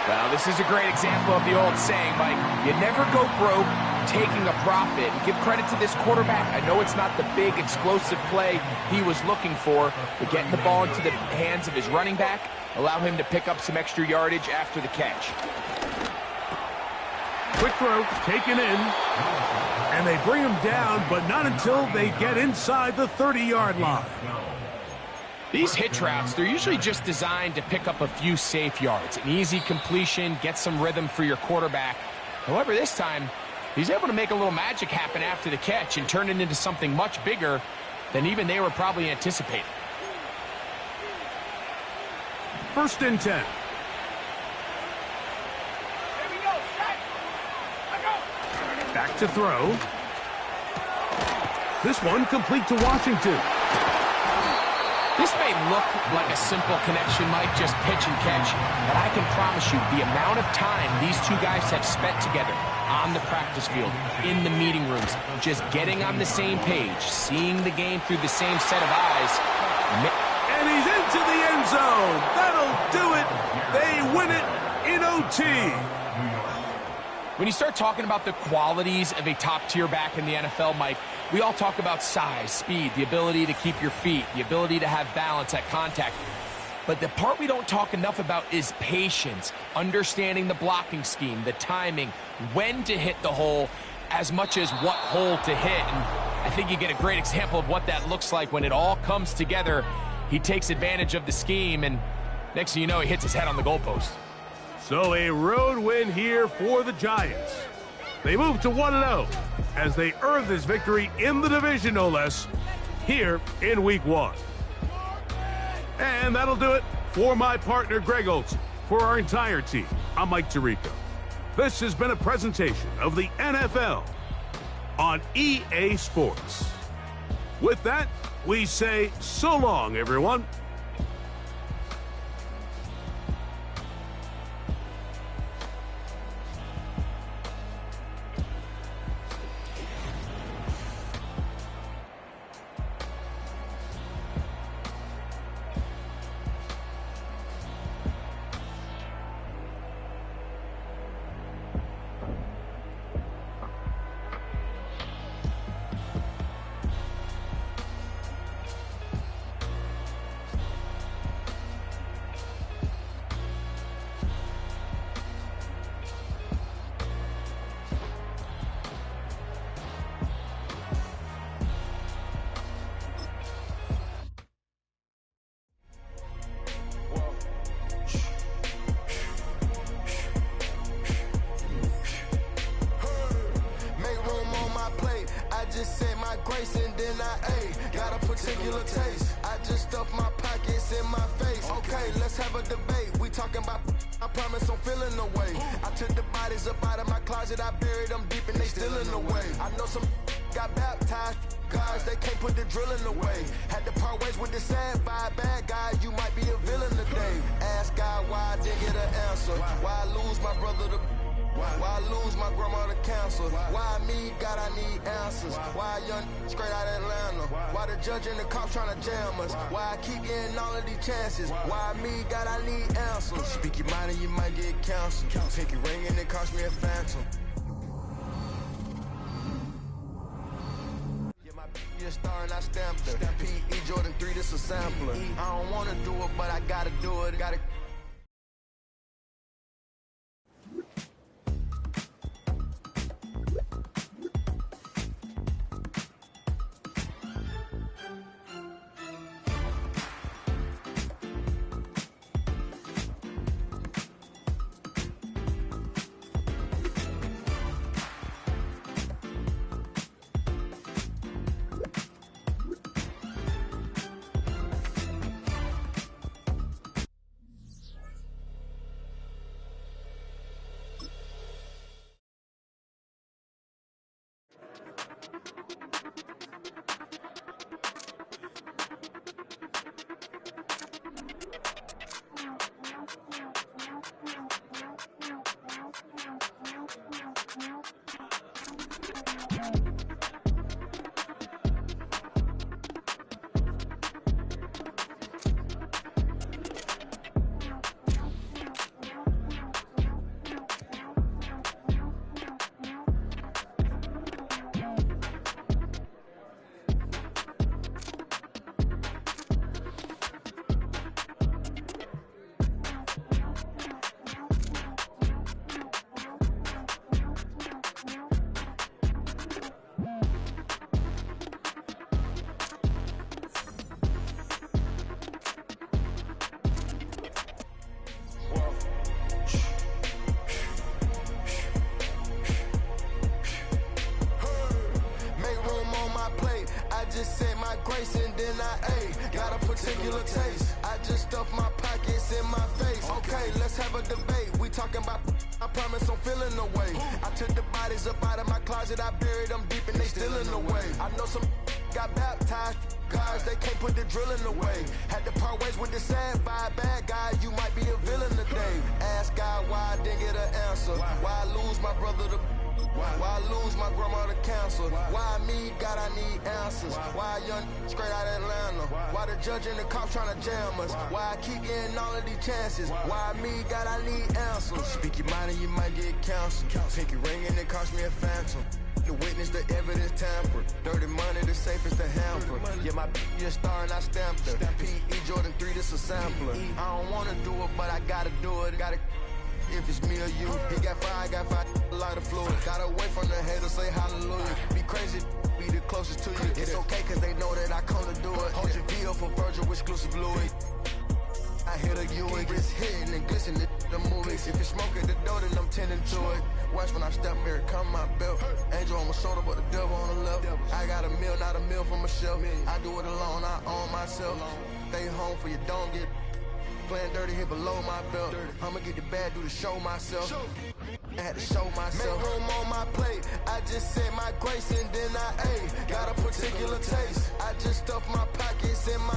Well, this is a great example of the old saying, Mike. You never go broke taking a profit. And give credit to this quarterback. I know it's not the big, explosive play he was looking for, but getting the ball into the hands of his running back, allow him to pick up some extra yardage after the catch. Quick throw, taken in, and they bring him down, but not until they get inside the 30-yard line. These hitch routes, they're usually just designed to pick up a few safe yards. An easy completion, get some rhythm for your quarterback. However, this time, he's able to make a little magic happen after the catch and turn it into something much bigger than even they were probably anticipating. 1st and 10. Back to throw. This one complete to Washington. This may look like a simple connection, Mike, just pitch and catch, but I can promise you the amount of time these two guys have spent together on the practice field, in the meeting rooms, just getting on the same page, seeing the game through the same set of eyes. And he's into the end zone. That'll do it. They win it in OT. When you start talking about the qualities of a top-tier back in the NFL, Mike, we all talk about size, speed, the ability to keep your feet, the ability to have balance at contact. But the part we don't talk enough about is patience, understanding the blocking scheme, the timing, when to hit the hole, as much as what hole to hit. And I think you get a great example of what that looks like when it all comes together. He takes advantage of the scheme, and next thing you know, he hits his head on the goalpost. So a road win here for the Giants. They move to 1-0 as they earn this victory in the division, no less, here in Week 1. And that'll do it for my partner, Greg Olson. For our entire team, I'm Mike Tirico. This has been a presentation of the NFL on EA Sports. With that, we say so long, everyone. just said my grace and then I ate. Got a particular taste. I just stuffed my pockets in my face. Okay, let's have a debate. We talking about, I promise I'm feeling the way. I took the bodies up out of my closet. I buried them deep and they still in the way. I know some got baptized. Guys, they can't put the drilling away. Had to part ways with the sad vibe. Bad guy, you might be a villain today. Ask God why I didn't get an answer. Why I lose my brother to... Why I lose my grandma to cancer? Why me, God, I need answers. Why young straight out of Atlanta? Why the judge and the cops trying to jam us? Why I keep getting all of these chances? Why me, God, I need answers. Speak your mind and you might get canceled. Take your ring and it cost me a phantom. A star and I stamped her. P.E. Jordan 3, this a sampler. I don't wanna do it, but I gotta do it. Gotta. grace and then I got a particular taste. I just stuff my pockets in my face. Okay, let's have a debate. We talking about, I promise I'm feeling the way. I took the bodies up out of my closet, I buried them deep and they still in the way. I know some got baptized, guys, they can't put the drilling away. Had to part ways with the sad vibe, bad guy, you might be a villain today. Ask God why I didn't get an answer. Why I lose my brother to why I lose my grandma to cancer? Why me, God, I need answers. Why a young straight out of Atlanta? Why the judge and the cops trying to jam us? Why I keep getting all of these chances? Why me, God, I need answers. Speak your mind and you might get counseled. Pinky ring and it cost me a phantom. The witness, the evidence tampered. Dirty money, the safest to hamper. Yeah, my a star and I stamped her. P.E. Jordan 3, this a sampler. I don't wanna do it, but I gotta do it. Gotta. If it's me or you, he got five, a lot of fluid. Got away from the haters, say hallelujah. Be crazy, be the closest to you. It's okay, cause they know that I come to do it. Hold your VO for Virgil, exclusive Louis. I hit a Ewing, it's hitting and glistening the movies. If it's smoking the dough, then I'm tending to it. Watch when I step here, come my belt. Angel on my shoulder, but the devil on the left. I got a meal, not a meal from a shelf. I do it alone, I own myself. Stay home for you, don't get playing dirty here below my belt. I'ma get the bad, do the show myself. I had to show myself. Make room on my plate. I just said my grace and then I ate. Got a particular taste. I just stuffed my pockets in my